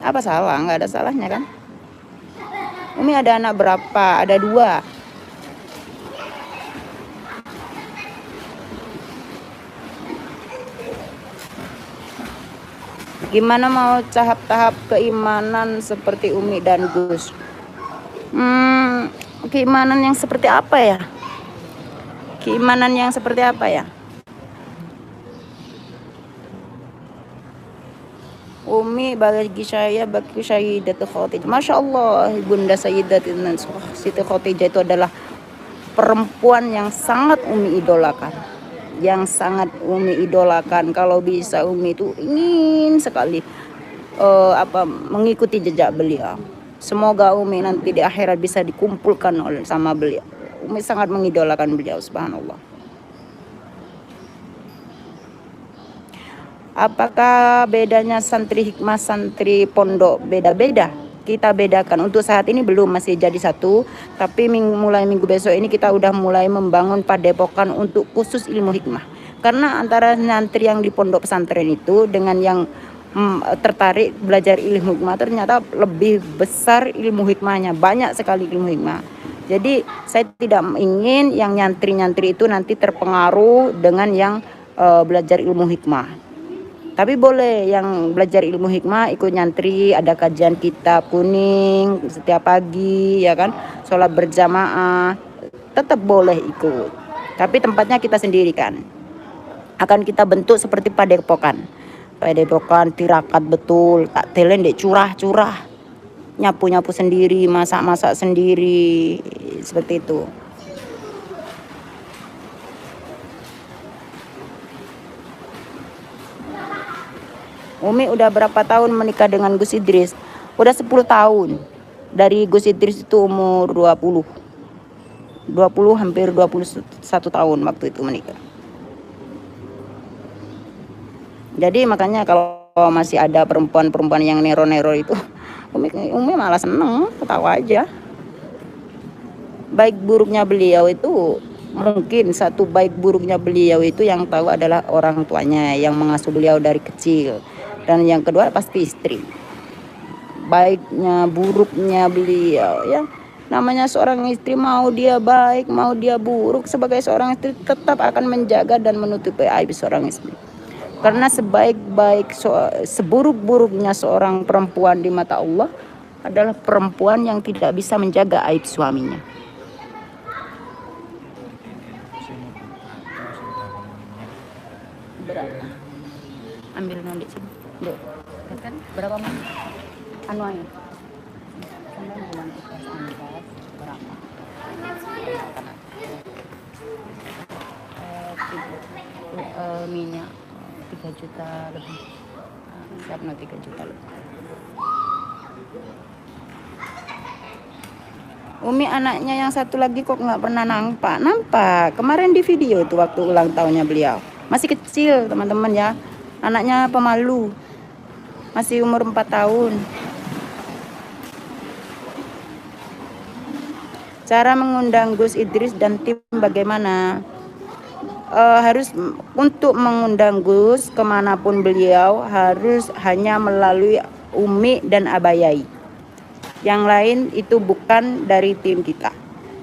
Apa salah? Nggak ada salahnya kan. Umi ada anak berapa? Ada 2. Gimana mau tahap-tahap keimanan seperti Umi dan Gus? Keimanan yang seperti apa ya? Keimanan yang seperti apa ya? Umi bagi saya bagi Sayyidatul Khadijah. Masya Allah, Bunda Sayyidatul Siti Khadijah itu adalah perempuan yang sangat Umi idolakan. Yang sangat Umi idolakan. Kalau bisa Umi itu ingin sekali mengikuti jejak beliau. Semoga Umi nanti di akhirat bisa dikumpulkan sama beliau. Umi sangat mengidolakan beliau, subhanallah. Apakah bedanya santri hikmah santri pondok? Beda-beda. Kita bedakan. Untuk saat ini belum, masih jadi satu. Tapi mulai minggu besok ini kita udah mulai membangun padepokan untuk khusus ilmu hikmah. Karena antara santri yang di pondok pesantren itu dengan yang tertarik belajar ilmu hikmah, ternyata lebih besar ilmu hikmahnya. Banyak sekali ilmu hikmah. Jadi saya tidak ingin yang nyantri-nyantri itu nanti terpengaruh dengan yang belajar ilmu hikmah. Tapi boleh yang belajar ilmu hikmah ikut nyantri, ada kajian kitab kuning setiap pagi ya kan, sholat berjamaah, tetap boleh ikut. Tapi tempatnya kita sendiri kan. Akan kita bentuk seperti padepokan. Padepokan tirakat betul, tak telen dek curah-curah. Nyapu-nyapu sendiri, masak-masak sendiri, seperti itu. Umi udah berapa tahun menikah dengan Gus Idris? Udah 10 tahun. Dari Gus Idris itu umur 20 hampir 21 tahun waktu itu menikah. Jadi makanya kalau masih ada perempuan-perempuan yang nero-nero itu, Umi malah seneng, ketawa aja. Baik buruknya beliau itu, mungkin satu baik buruknya beliau itu yang tahu adalah orang tuanya yang mengasuh beliau dari kecil. Dan yang kedua pasti istri. Baiknya buruknya beliau ya, namanya seorang istri, mau dia baik mau dia buruk, sebagai seorang istri tetap akan menjaga dan menutupi aib seorang istri. Karena seburuk-buruknya seorang perempuan di mata Allah adalah perempuan yang tidak bisa menjaga aib suaminya. Berapa? Ambil nanti sini. Duh, kan berapa mas? Anuanya? Sampai bulan 19 berapa? Minyak 3 juta lebih. Siap 3 juta lebih. Umi anaknya yang satu lagi kok nggak pernah nampak. Kemarin di video itu waktu ulang tahunnya beliau. Masih kecil teman-teman ya. Anaknya pemalu. Masih umur 4 tahun. Cara mengundang Gus Idris dan tim bagaimana? Harus untuk mengundang Gus kemanapun beliau harus hanya melalui Umi dan Abayai. Yang lain itu bukan dari tim kita.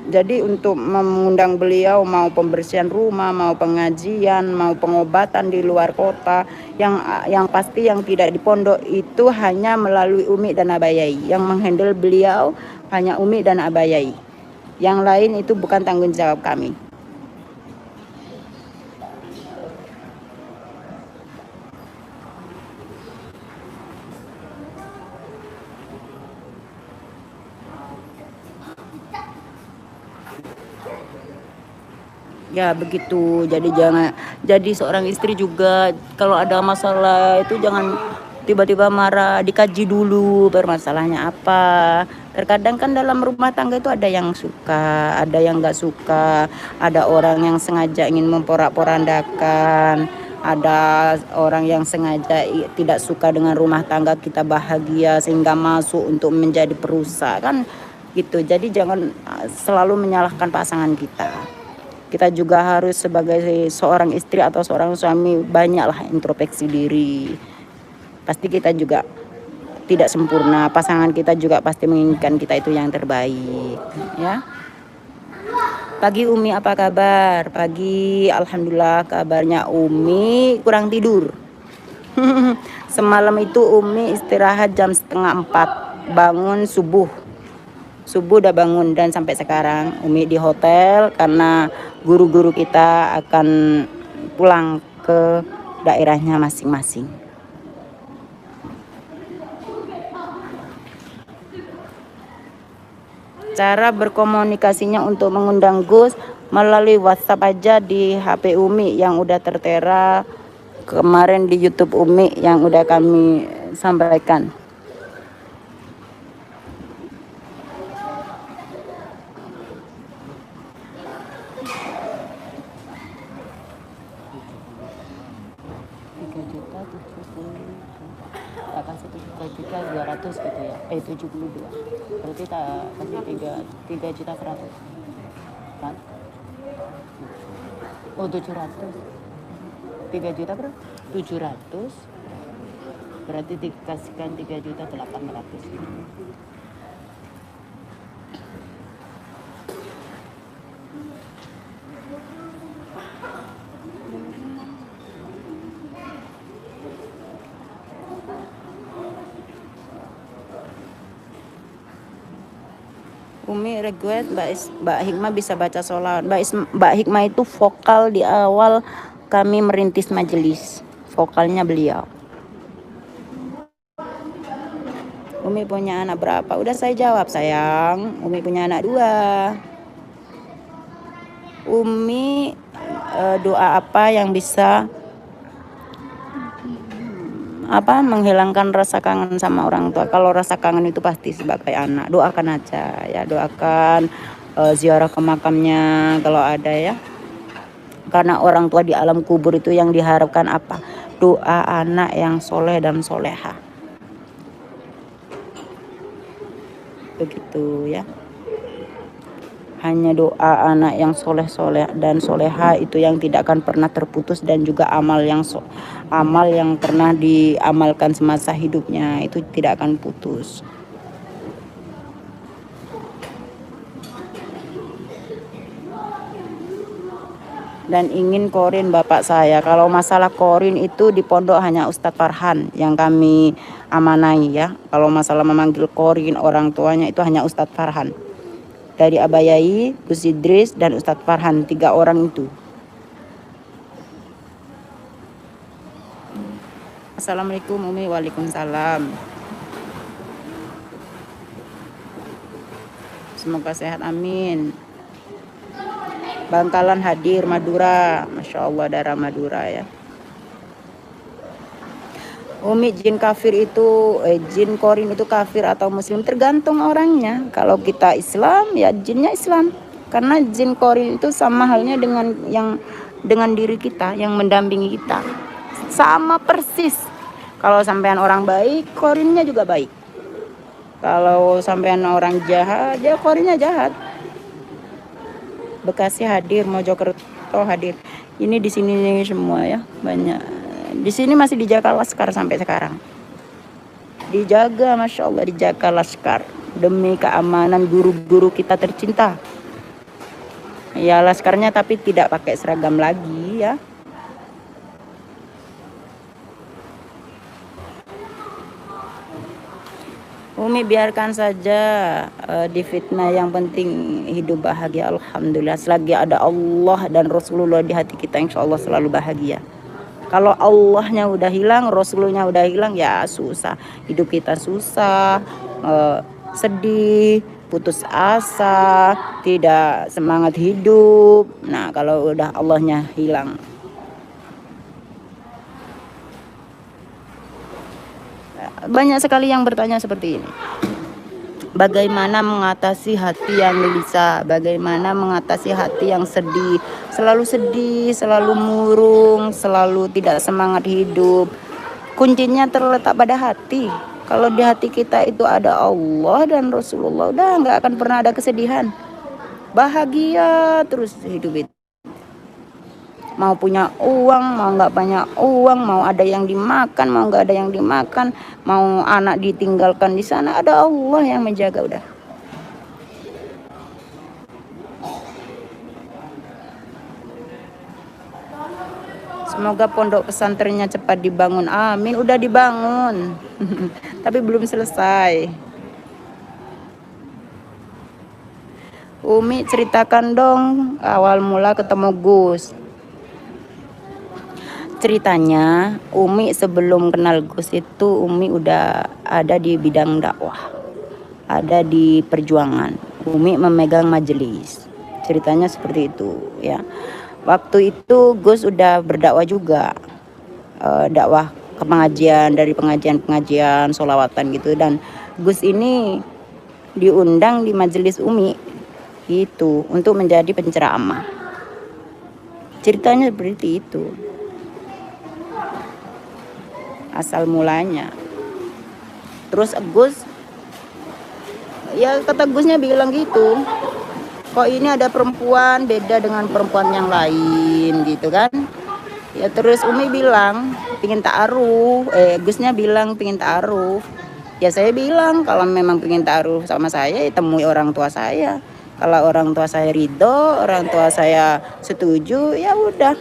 Jadi untuk mengundang beliau, mau pembersihan rumah, mau pengajian, mau pengobatan di luar kota, yang pasti yang tidak di pondok itu hanya melalui Umi dan Abayai. Yang menghandle beliau hanya Umi dan Abayai. Yang lain itu bukan tanggung jawab kami. Ya begitu, jadi seorang istri juga kalau ada masalah itu jangan tiba-tiba marah, dikaji dulu bermasalahnya apa. Terkadang kan dalam rumah tangga itu ada yang suka, ada yang nggak suka, ada orang yang sengaja ingin memporak-porandakan, ada orang yang sengaja tidak suka dengan rumah tangga kita bahagia sehingga masuk untuk menjadi perusak kan gitu. Jadi jangan selalu menyalahkan pasangan kita. Kita juga harus sebagai seorang istri atau seorang suami banyaklah introspeksi diri. Pasti kita juga tidak sempurna, pasangan kita juga pasti menginginkan kita itu yang terbaik ya. Pagi Umi apa kabar? Pagi alhamdulillah, kabarnya Umi kurang tidur. Semalam itu Umi istirahat jam 3:30, bangun subuh udah bangun, dan sampai sekarang Umi di hotel karena guru-guru kita akan pulang ke daerahnya masing-masing. Cara berkomunikasinya untuk mengundang Gus melalui WhatsApp aja di HP Umi yang udah tertera kemarin di YouTube Umi yang udah kami sampaikan. Juta 7 tak kasih 3.200.000 gitu ya, 72, berarti tak kasih 3.100.000 kan. Oh 700, 3 juta berapa? 700, berarti dikasihkan 3.800.000. Umi request Mbak Hikmah bisa baca sholawat. Mbak Hikmah itu vokal di awal kami merintis majelis, vokalnya beliau. Umi punya anak berapa? Udah saya jawab sayang. Umi punya anak 2. Umi doa apa yang bisa menghilangkan rasa kangen sama orang tua? Kalau rasa kangen itu pasti sebagai anak, doakan aja ya, doakan ziarah ke makamnya kalau ada ya, karena orang tua di alam kubur itu yang diharapkan apa? Doa anak yang soleh dan soleha, begitu ya. Hanya doa anak yang soleh dan soleha itu yang tidak akan pernah terputus, dan juga amal yang pernah diamalkan semasa hidupnya itu tidak akan putus. Dan ingin korin bapak saya. Kalau masalah korin itu di pondok hanya Ustadz Farhan yang kami amanai ya. Kalau masalah memanggil korin orang tuanya itu hanya Ustadz Farhan. Dari Abayai, Gus Idris, dan Ustadz Farhan, 3 orang itu. Assalamualaikum Umi. Waalaikumsalam. Semoga sehat, amin. Bangkalan hadir, Madura, Masya Allah, darah Madura ya. Umi, jin kafir itu jin korin itu kafir atau muslim? Tergantung orangnya. Kalau kita Islam ya jinnya Islam, karena jin korin itu sama halnya dengan diri kita yang mendampingi kita, sama persis. Kalau sampean orang baik, korinnya juga baik. Kalau sampean orang jahat, ya korinnya jahat. Bekasi hadir, Mojokerto hadir. Ini di sini semua ya, banyak. Di sini masih dijaga laskar sampai sekarang. Dijaga, Masya Allah, dijaga laskar demi keamanan guru-guru kita tercinta. Ya laskarnya tapi tidak pakai seragam lagi ya. Umi biarkan saja difitnah, yang penting hidup bahagia. Alhamdulillah, selagi ada Allah dan Rasulullah di hati kita, insya Allah selalu bahagia. Kalau Allahnya udah hilang, Rasulullah udah hilang, ya susah. Hidup kita susah, sedih, putus asa, tidak semangat hidup. Nah kalau udah Allahnya hilang. Banyak sekali yang bertanya seperti ini. Bagaimana mengatasi hati yang gelisah? Bagaimana mengatasi hati yang sedih, selalu murung, selalu tidak semangat hidup? Kuncinya terletak pada hati. Kalau di hati kita itu ada Allah dan Rasulullah, udah nggak akan pernah ada kesedihan. Bahagia terus hidup itu. Mau punya uang, mau nggak banyak uang, mau ada yang dimakan, mau nggak ada yang dimakan, mau anak ditinggalkan di sana, ada Allah yang menjaga udah. Semoga pondok pesantrennya cepat dibangun. Amin, udah dibangun. Tapi belum selesai. Umi ceritakan dong awal mula ketemu Gus. Ceritanya Umi sebelum kenal Gus itu Umi udah ada di bidang dakwah, ada di perjuangan. Umi memegang majelis. Ceritanya seperti itu ya. Waktu itu Gus udah berdakwah juga, dakwah ke pengajian, dari pengajian sholawatan gitu. Dan Gus ini diundang di majelis Umi gitu untuk menjadi penceramah. Ceritanya seperti itu. asal mulanya. Terus Gus, ya kata Gusnya bilang gitu, kok ini ada perempuan beda dengan perempuan yang lain gitu kan. Ya terus Umi bilang pingin ta'aruf, Gusnya bilang pingin ta'aruf. Ya saya bilang kalau memang pingin ta'aruf sama saya ya temui orang tua saya. Kalau orang tua saya ridho, orang tua saya setuju, ya udah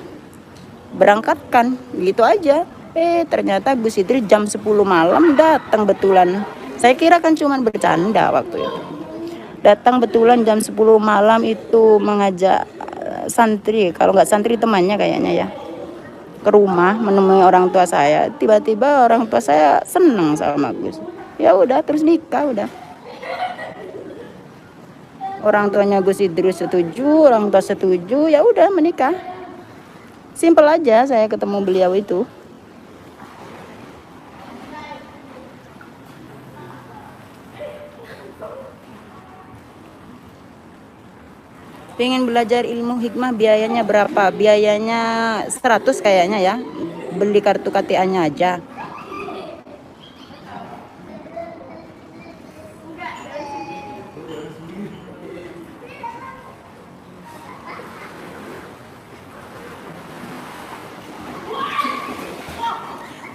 berangkatkan gitu aja. Ternyata Gus Idris jam 10 malam datang betulan. Saya kira kan cuman bercanda waktu itu. Datang betulan jam 10 malam itu mengajak santri, kalau nggak santri temannya kayaknya ya, ke rumah menemui orang tua saya. Tiba-tiba orang tua saya senang sama Gus. Ya udah terus nikah udah. Orang tuanya Gus Idris setuju, orang tua setuju, ya udah menikah. Simpel aja saya ketemu beliau itu. Pengen belajar ilmu hikmah biayanya berapa? Biayanya 100 kayaknya ya. Beli kartu KTA-nya aja.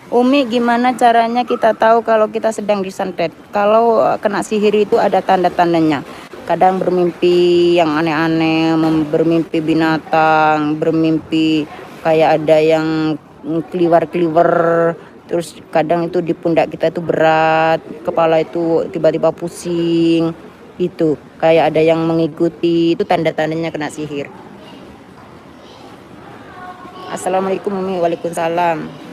Umi, gimana caranya kita tahu kalau kita sedang disantet? Kalau kena sihir itu ada tanda-tandanya. Kadang bermimpi yang aneh-aneh, bermimpi binatang, bermimpi kayak ada yang keliwar-keliwar. Terus kadang itu di pundak kita itu berat, kepala itu tiba-tiba pusing. Itu kayak ada yang mengikuti, itu tanda-tandanya kena sihir. Assalamualaikum Umi. Waalaikumsalam.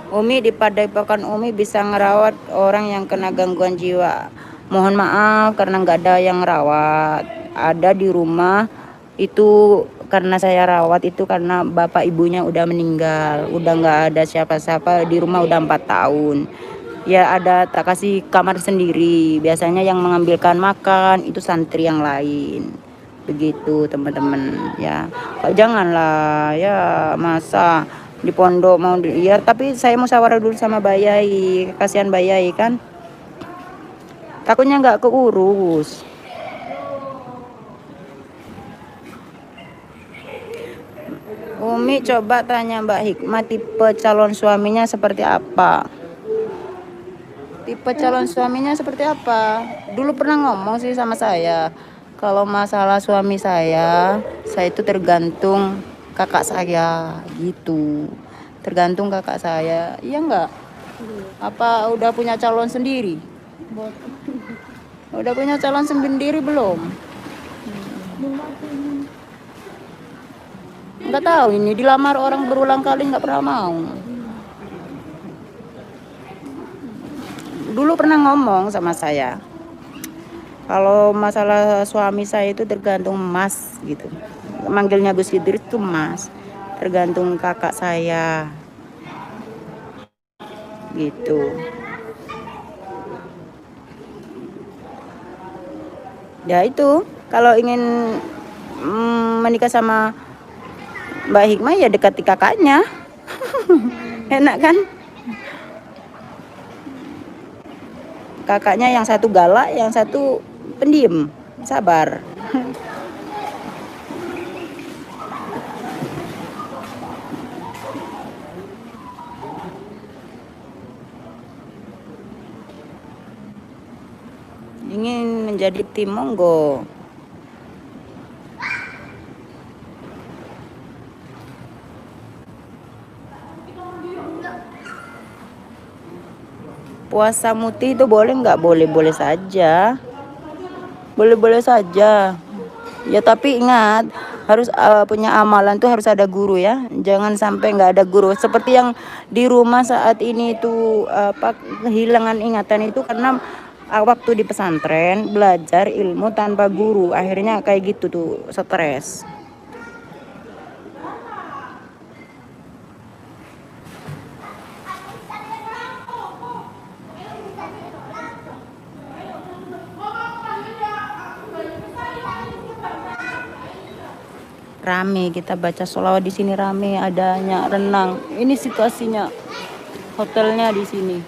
Umi, di Padepokan Umi bisa ngerawat orang yang kena gangguan jiwa. Mohon maaf karena nggak ada yang rawat. Ada di rumah itu karena saya rawat itu karena bapak ibunya udah meninggal. Udah nggak ada siapa-siapa di rumah udah 4 tahun. Ya ada tak kasih kamar sendiri. Biasanya yang mengambilkan makan itu santri yang lain. Begitu teman-teman ya. Janganlah ya masa di pondok mau ya, tapi saya musyawarah dulu sama Bayai, kasihan Bayai kan, takutnya nggak keurus. Umi coba tanya Mbak Hikmah tipe calon suaminya seperti apa. Tipe calon suaminya seperti apa? Dulu pernah ngomong sih sama saya, kalau masalah suami saya itu tergantung kakak saya gitu. Tergantung kakak saya. Iya enggak? Apa udah punya calon sendiri? Udah punya calon sendiri belum? Enggak tahu, ini dilamar orang berulang kali enggak pernah mau. Dulu pernah ngomong sama saya, kalau masalah suami saya itu tergantung Mas gitu. Manggilnya Gus Idris itu Mas, tergantung kakak saya gitu. Ya itu kalau ingin menikah sama Mbak Hikmah ya dekati kakaknya. Enak kan? Kakaknya yang satu galak, yang satu pendiam, sabar. Ingin menjadi tim monggo. Puasa mutih itu boleh nggak? Boleh-boleh saja. Boleh-boleh saja. Ya tapi ingat harus punya amalan tuh harus ada guru ya. Jangan sampai nggak ada guru. Seperti yang di rumah saat ini tuh kehilangan ingatan itu karena waktu di pesantren belajar ilmu tanpa guru. Akhirnya kayak gitu tuh, stres. Rame, kita baca sholawat di sini rame, adanya renang. Ini situasinya hotelnya di sini.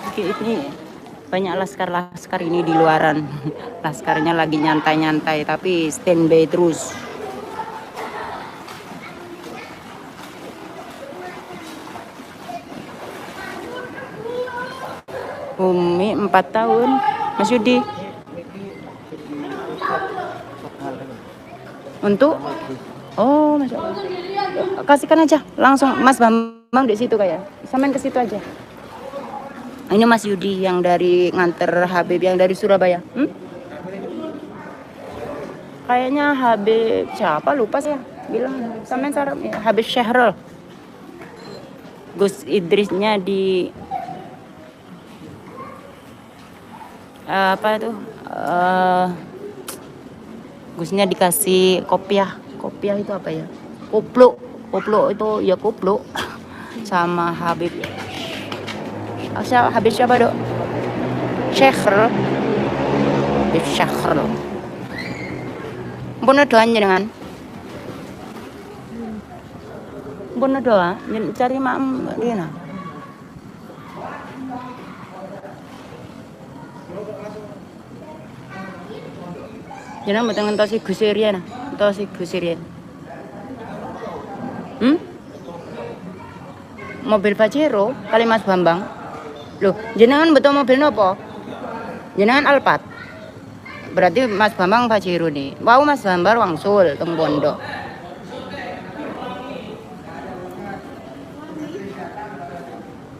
Oke, ini banyak laskar-laskar ini di luaran. Laskarnya lagi nyantai-nyantai tapi standby terus. Umi 4 tahun. Mas Yudi. Untuk Masya Allah. Kasihkan aja langsung Mas Bambang di situ kayak. Samain ke situ aja. Ini Mas Yudi yang dari nganter Habib yang dari Surabaya. Kayaknya Habib siapa lupa saya. Bilang samain sarap ya. Habib Syahrul. Gus Idrisnya di apa itu? Gusnya dikasih kopiah itu apa ya? Koplo itu ya koplo sama Habib. Habib siapa dok? Syahrul. Habib Syahrul. Bono doa dengan. Bono doa, cari mam Dina. Jangan betul ngentosi Gusirian, ngentosi Gusirian. Mobil Pajero kali Mas Bambang. Loh, jenengan betul mobil nopo? Jenengan Alphard. Berarti Mas Bambang Pajero nih. Wow, Mas Bambang wangsul teng Bondo.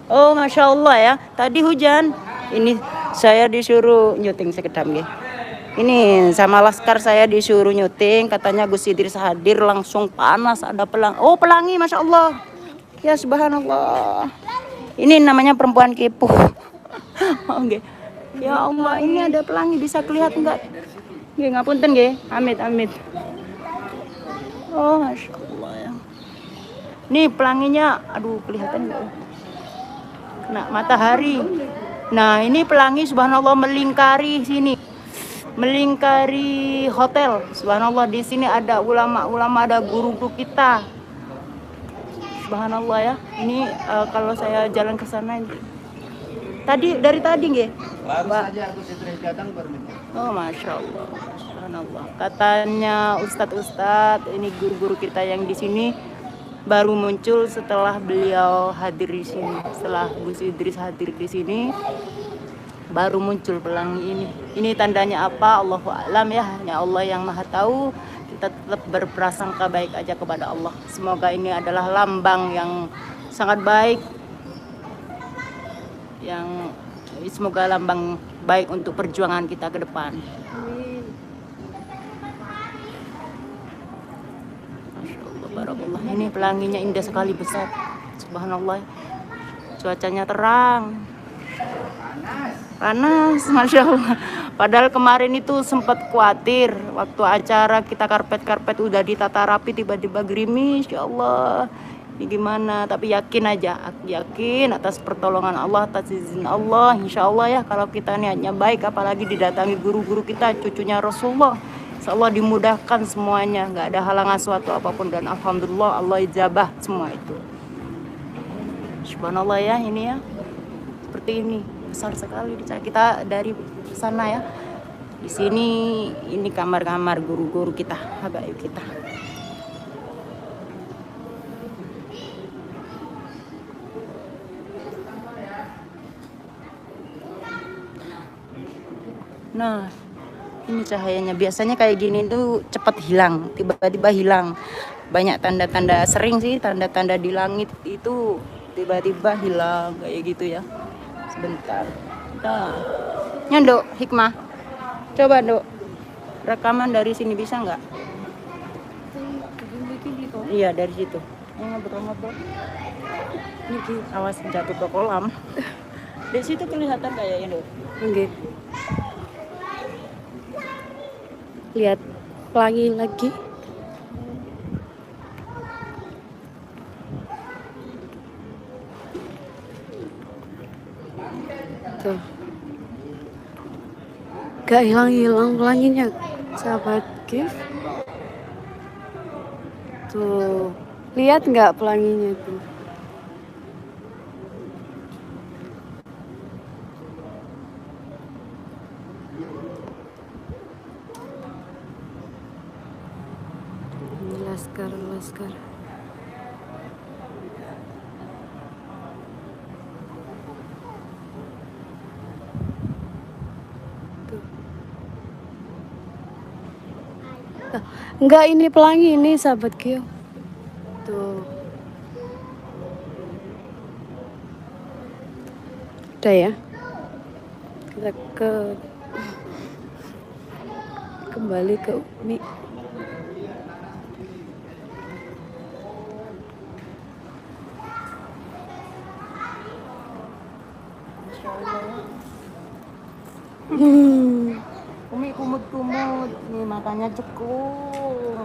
Oh, Masya Allah ya. Tadi hujan. Ini saya disuruh nyuting sekedap nggih. Ini sama laskar saya disuruh nyuting, katanya Gus Idris hadir langsung panas ada pelangi. Oh, pelangi Masya Allah. Ya subhanallah. Ini namanya perempuan kepo. Oke. Ya Allah, ini ada pelangi bisa kelihatan enggak? Nggih, ngapunten nggih. Amit. Oh, Masya Allah ya. Nih pelanginya, aduh kelihatan enggak? Kena matahari. Nah, ini pelangi subhanallah melingkari sini. Melingkari hotel. Subhanallah, di sini ada ulama-ulama, ada guru-guru kita. Subhanallah ya. Ini kalau saya jalan ke sana dari tadi nggih. Baru saja aku datang baru. Oh, Masya Allah. Subhanallah. Katanya ustadz ini guru-guru kita yang di sini baru muncul setelah beliau hadir di sini. Setelah Gus Idris hadir di sini baru muncul pelangi ini. Ini tandanya apa? Allahu a'lam ya. Hanya Allah yang Maha tahu. Kita tetap berprasangka baik aja kepada Allah. Semoga ini adalah lambang yang sangat baik. Yang semoga lambang baik untuk perjuangan kita ke depan. Masya Allah, barakallah. Ini pelanginya indah sekali, besar. Subhanallah. Cuacanya terang. Panas, Masya Allah. Padahal kemarin itu sempat khawatir waktu acara kita karpet udah ditata rapi, tiba-tiba gerimis. Ya Allah, ini gimana? Tapi yakin aja, yakin atas pertolongan Allah, atas izin Allah. Insya Allah ya, kalau kita niatnya baik, apalagi didatangi guru-guru kita, cucunya Rasulullah, insya Allah dimudahkan semuanya, nggak ada halangan suatu apapun. Dan alhamdulillah Allah ijabah semua itu. Subhanallah ya, ini ya seperti ini. Besar sekali kita dari sana ya. Di sini ini kamar-kamar guru-guru kita, habaib kita. Nah, ini cahayanya. Biasanya kayak gini tuh cepat hilang, tiba-tiba hilang. Banyak tanda-tanda, sering sih tanda-tanda di langit itu tiba-tiba hilang kayak gitu ya. Sebentar. Nah, Nyandok, Hikmah. Coba, Dok. Rekaman dari sini bisa nggak? Iya, dari situ. Ngobrol-ngobrol. Ini awas jatuh ke kolam. Di situ kelihatan kayaknya, Dok. Enggak. Lihat pelangi lagi. Tuh. Gak hilang-hilang pelanginya, sahabat Gift. Tuh, lihat nggak pelanginya tuh? Ini laskar, laskar. Tuh. Ah, enggak, ini pelangi ini sahabat Gio. Tuh. Udah ya. Kita kembali ke Umi. Umi kumut-kumut nih, makanya cekung,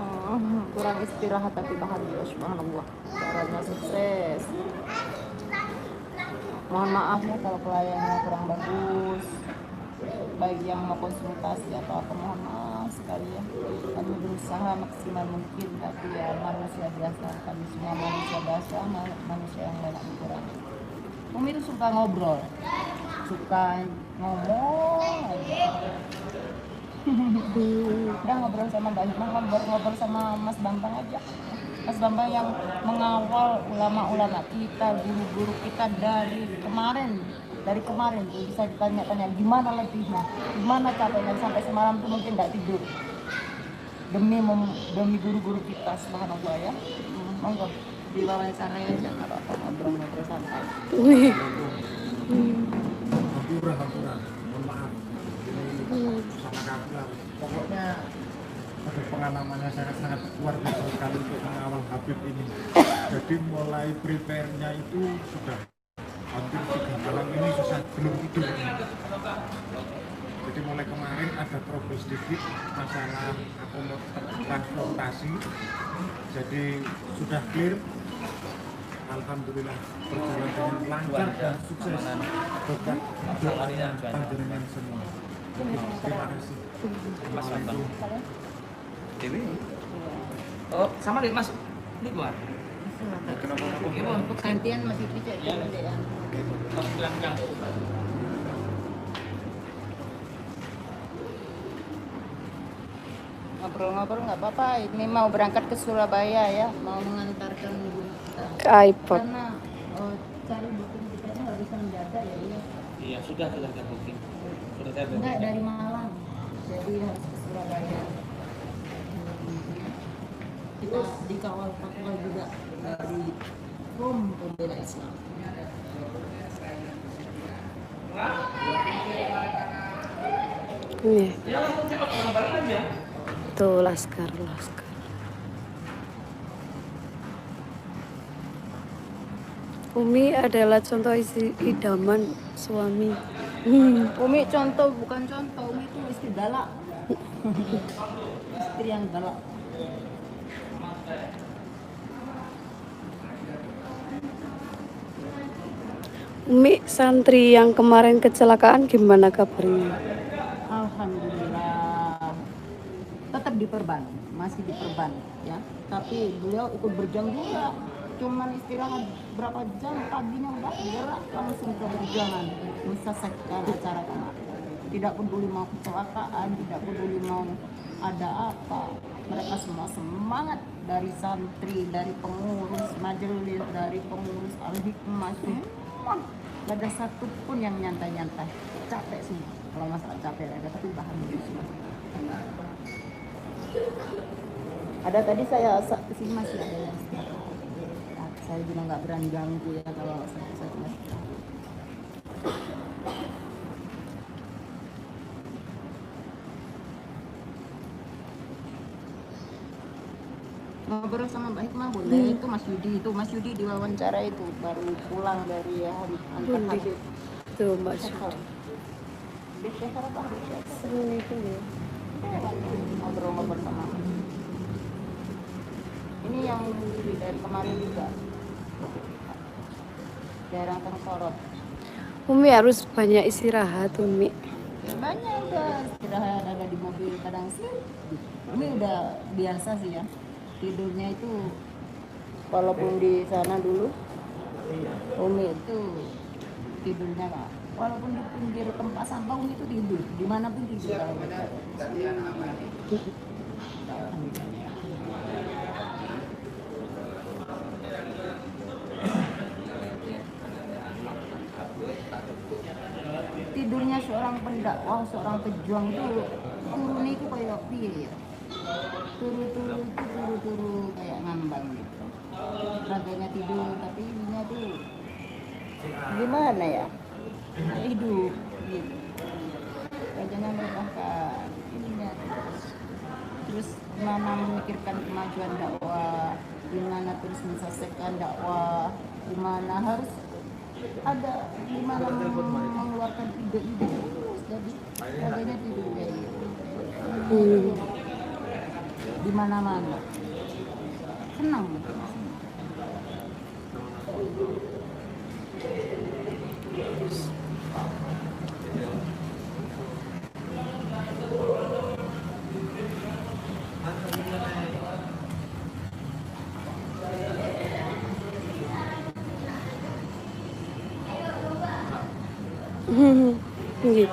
kurang istirahat tapi bahagia, subhanallah, caranya sukses. Mohon maaf ya kalau pelayanannya kurang bagus, bagi yang mau konsultasi atau apa, mohon maaf sekali ya. Kami berusaha maksimal mungkin, tapi ya manusia biasa, kami semua manusia biasa, manusia yang banyak kurang. Umi itu suka ngobrol, suka ngomong aja. Udah ngobrol sama banyak, ngobrol sama Mas Bambang aja. Mas Bambang yang mengawal ulama-ulama kita, guru-guru kita dari kemarin tuh bisa ditanya-tanya gimana lebihnya, gimana capeknya sampai semalam tuh mungkin nggak tidur demi guru-guru kita, subhanallah ya. Monggo diwawancara ya, jangan apa-apa, ngobrol-ngobrol santai. Wih. Hampura, mohon maaf. Ini sama kabar. Pokoknya ada pengalamannya sangat-sangat luar biasa sekali untuk mengawal Habib ini. Jadi mulai prepare-nya itu sudah hampir 3 malam ini susah belum tidur. Jadi mulai kemarin ada progres sedikit masalah transportasi. Jadi sudah clear. Alhamdulillah berjalan dengan lancar dan sukses berkat doa panjenengan semua. Terima kasih. Mas Bambang. Dewi. Oh, sama deh Mas. Ini buat. Iya, untuk gantian masih bisa gantian. Ngobrol-ngobrol nggak apa-apa. Ini mau berangkat ke Surabaya ya, mau mengantarkan ibu kita. Ke iPod. Karena cari booking tiketnya nggak bisa mendadak ya. Iya, sudah booking. Sudah saya booking. Enggak, dari Malang, jadi harus ke Surabaya. Kita dikawal fatwa juga dari Pembela Islam. Ini. Tuh laskar, laskar. Umi adalah contoh idaman suami. Umi contoh, bukan contoh, Umi itu istri galak. Istri yang galak. Umi santri yang kemarin kecelakaan gimana kabarnya? Alhamdulillah. Tetap diperban, masih diperban ya. Tapi beliau ikut berjuang juga. Cuman istirahat berapa jam, paginya udah gerak langsung ke berjuangan, menyelesaikan acara kemarin. Tidak peduli mau kecelakaan, tidak peduli mau ada apa, mereka semua semangat, dari santri, dari pengurus majelis, dari pengurus al-hikmah, semua. Gak ada satu pun yang nyantai-nyantai, capek semua. Kalau masalah capek ada, tapi bahagia semua. Ada tadi saya kesini masih ada yang istirahat. Saya juga nggak berani ganggu ya kalau saya cuma ngobrol sama Mbak Hikmah boleh. Itu Mas Yudi diwawancara itu baru pulang dari antar Habib. Tuh Mbak Syukur. Apa? Seru itu ya. Ngobrol-ngobrol sama. Ini yang dari kemarin juga daerah Tengsorot. Umi harus banyak istirahat Umi. Ya, banyak udah istirahat, ada di mobil kadang sih. Ini udah biasa sih ya. tidurnya itu walaupun di sana dulu Umi itu tidurnya Kak, walaupun di pinggir tempat sampah Umi itu tidur dimanapun tidur kalau bisa. Tidurnya seorang pendakwah, seorang pejuang itu turun itu kayak piye ya, turu kayak ngambang gitu. Raganya tidur tapi ininya tuh gimana ya, hidup gitu. Raganya merupakan ininya terus gimana memikirkan kemajuan dakwah, gimana terus menselesaikan dakwah, gimana harus ada gimana mengeluarkan ide-ide terus, jadi raganya tidur kayak gitu. Di mana-mana senang gitu. Gitu.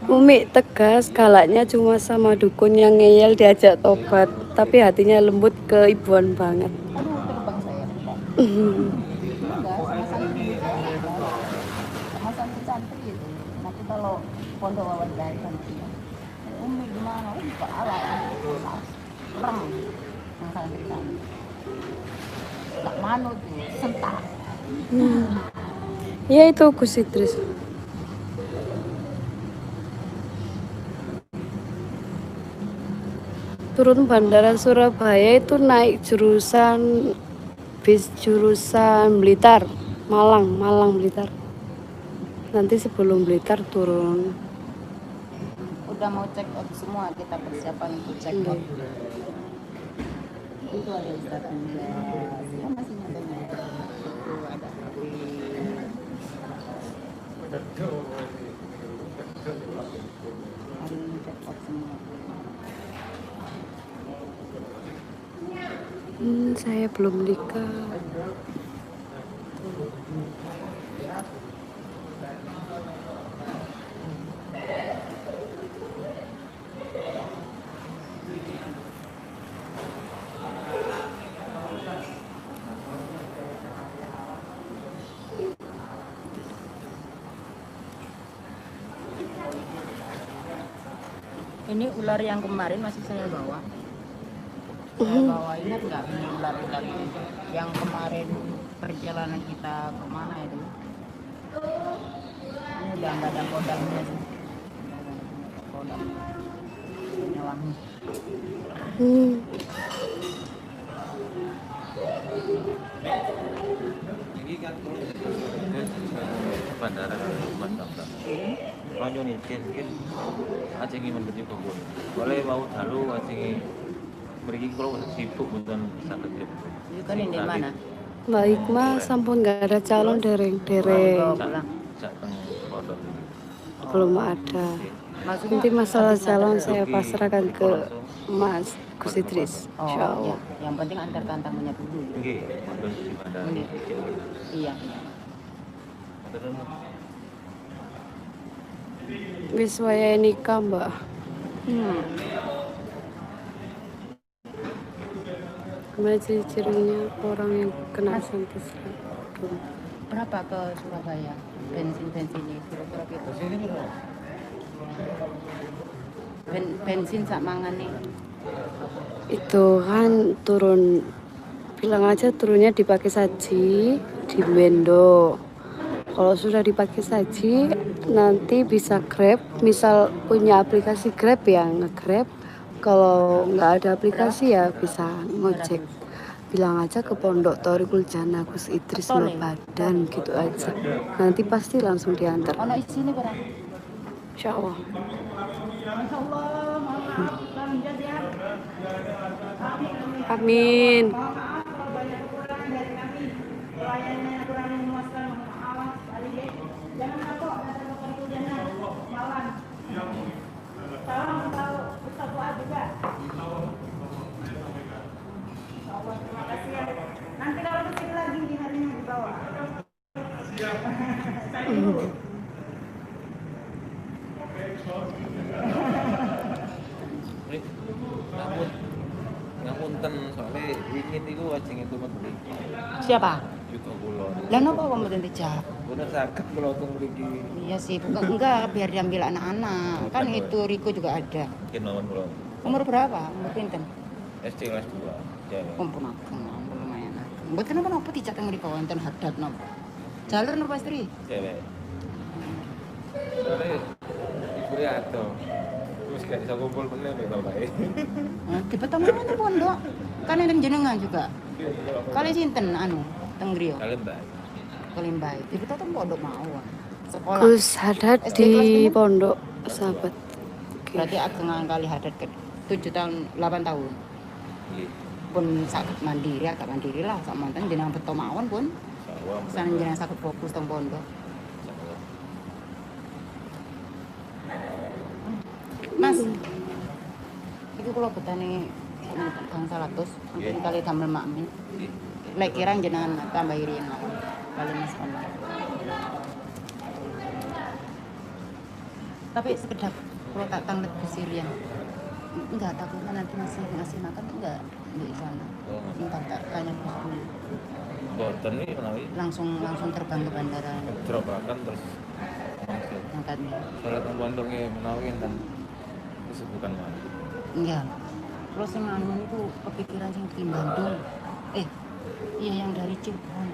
Umi tegas, galaknya cuma sama dukun yang ngeyel diajak tobat, tapi hatinya lembut keibuan banget. Aduh, terbang saya enggak sama santri juga, sama santri itu. Nanti kalau pondok wawan dari santri, Umi gimana? Umi kalah, perang yang santri. Tak manut tuh, sentak. Ya itu Gus Idris. Turun Bandara Surabaya itu naik jurusan bis jurusan Blitar, Malang Blitar. Nanti sebelum Blitar turun. Udah mau check out semua, kita persiapan untuk check out. Itu ada Ustaz Anjas, ya masih nyatanya. Itu ada hari ini check out semua. Saya belum nikah. Ini ular yang kemarin masih saya bawa. Saya bawa, ingat nggak ini ular-ular yang kemarin perjalanan kita kemana itu? Ini udah nggak ada kodamnya sih. Kodam. Ini wangi. Ini kan bandara Mas Bambang. Kalau nyetir mungkin aja ingin menuju ke Bogor. Boleh mau dalu aja mriki kalau sibuk bukan saged ya. Itu kan ini di mana? Mbak Hikmah sampun nggak ada calon dereng. Pulang. Sak teng pondok. Belum ada. Maksudnya Nanti masalah habis calon ngantar- saya pasrahkan ke Mas Gus Idris. Oh, Insya iya. Allah. Yang penting antarkan tamunya dulu. Nggih, wonten di bandara. Iya. Terus Wis wayahe nikah, Mbak. Gimana ciri-cirinya orang yang kena santet racun? Berapa ke Surabaya? Bensin ini kira-kira gitu. Bensin sak mangan nih. Itu kan turun, bilang aja turunnya dipakai saji di Bendo. Kalau sudah dipakai saji nanti bisa Grab, misal punya aplikasi Grab ya nge-Grab. Kalau nggak ada aplikasi ya bisa ngojek. Bilang aja ke Pondok Thoriqul Jannah Gus Idris Tole. Badan gitu aja. Nanti pasti langsung diantar. Ono isine berapa? Insya Allah. Masya Allah, maaf, salam jadian. Amin. Ini namun ngapunten soalnya ingin itu wajing itu mati. Siapa? Juga kulon. Lah napa kok mboten dijak? Bener sakit kalau teng mriki. Iya sih, enggak biar diambil anak-anak. Kan itu Riko juga ada. Mungkin mawon kula. Umur berapa? Umur pinten? SD kelas 2. Cewek. Kumpul ageng, lumayan ageng. Mboten napa dijak teng mriko wonten hadat napa? Jalur napa istri? Cewek. Soalnya ibu dia ado. Terus gak bisa kumpul meneh mek bapake. Di Petomawon pondok. Kan enten jenengan juga. Kali sinten anu teng griya? Kalian mbak. Kelimbai. Di Petomawon pondok mawon. Sekolah. Gus Haddad SD kelas di berapa? pondok sahabat. Berarti ageng kali hadat ke 7 tahun 8 tahun. Iya. Pun saged mandiri, agak mandiri lah sak manten jenengan Petomawon pun. Sawah. San jenengan saged fokus teng pondok. Sawah. Mas. Iku kula betane gangsal atus mungkin kali damel makmin. Iya. Lek kirang jenengan tambah irian lah. Kali Mas kono. Tapi sekedap kalau tak tanglet kesirian. Enggak takutnya nanti masih ngasih makan enggak di sana. Oh, Entar tak tanya bos dulu. boten nih menawi Langsung terbang ke bandara drop akan terus masuk. angkatnya. Soalnya teng pondoknya menawi kan kesibukan mah. Iya. Terus yang anu itu kepikiran sing di Bandung. Iya yang dari Cirebon.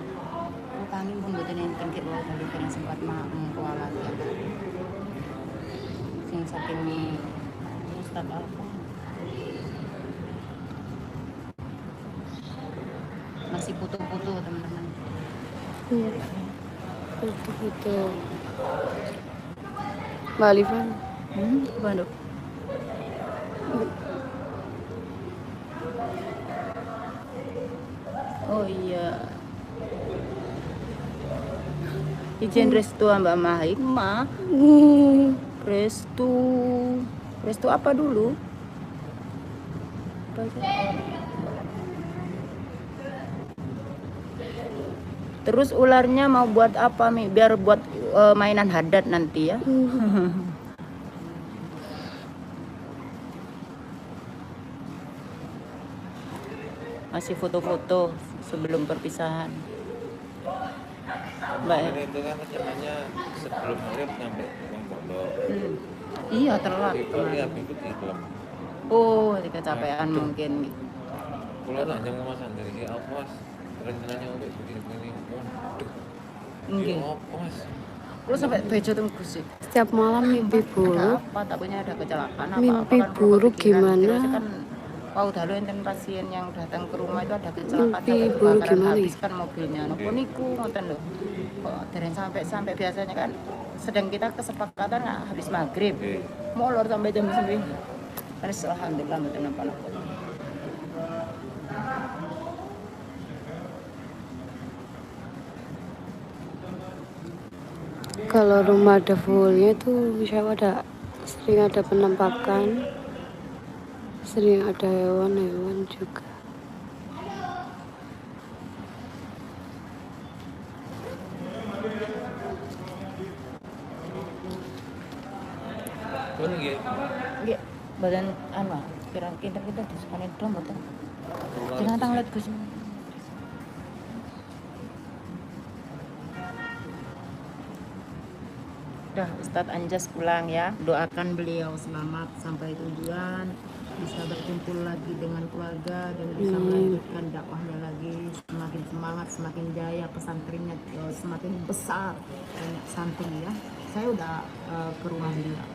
Utangin pun mboten enten ki kula balikan sempat kualat ya. Sing saking Ustaz apa? Masih putu-putu teman-teman. Iya. Betul. Mbak Alifan. Bandung. Oh iya. Izin restu Mbak Mahik, Ma. Restu. Restu apa dulu? Terus ularnya mau buat apa, Mi? Biar buat mainan hadat nanti ya. Masih foto-foto sebelum perpisahan. Mbak. Ini itu kan rencananya sebelum maghrib nyampe yang pondok. Iya telat. Itu ya ikut film. Oh, kecapean mungkin. Pulau tak jam kemasan dari si Alpas rencananya untuk begini-begini. Waduh. Nggih. Iya, Mas. Lu sampai bejo tuh Gus. Setiap malam mimpi buruk. Apa takutnya ada kecelakaan apa? Mimpi kan buruk kepikiran. gimana? Terus kan Pau dalu enten pasien yang datang ke rumah itu ada kecelakaan Mimpi sampai buruk kebakaran gimana? habis kan mobilnya. Nopo niku ngoten lho. Kok dereng sampai biasanya kan sedang kita kesepakatan habis maghrib. Oke. Molor sampai jam 9. Kan alhamdulillah mboten napa-napa. Kalau rumah ada fullnya tuh bisa sering ada penampakan, sering ada hewan-hewan juga. Pun nggih. Nggih, badan anu kira-kira kita disepane dom mboten. Jangan tanglet Gus. Dah Ustadz Anjas pulang ya. Doakan beliau selamat sampai tujuan, bisa berkumpul lagi dengan keluarga dan bisa melanjutkan dakwahnya lagi, semakin semangat, semakin jaya, pesantrennya semakin besar, banyak santri ya. Saya udah ke rumah beliau.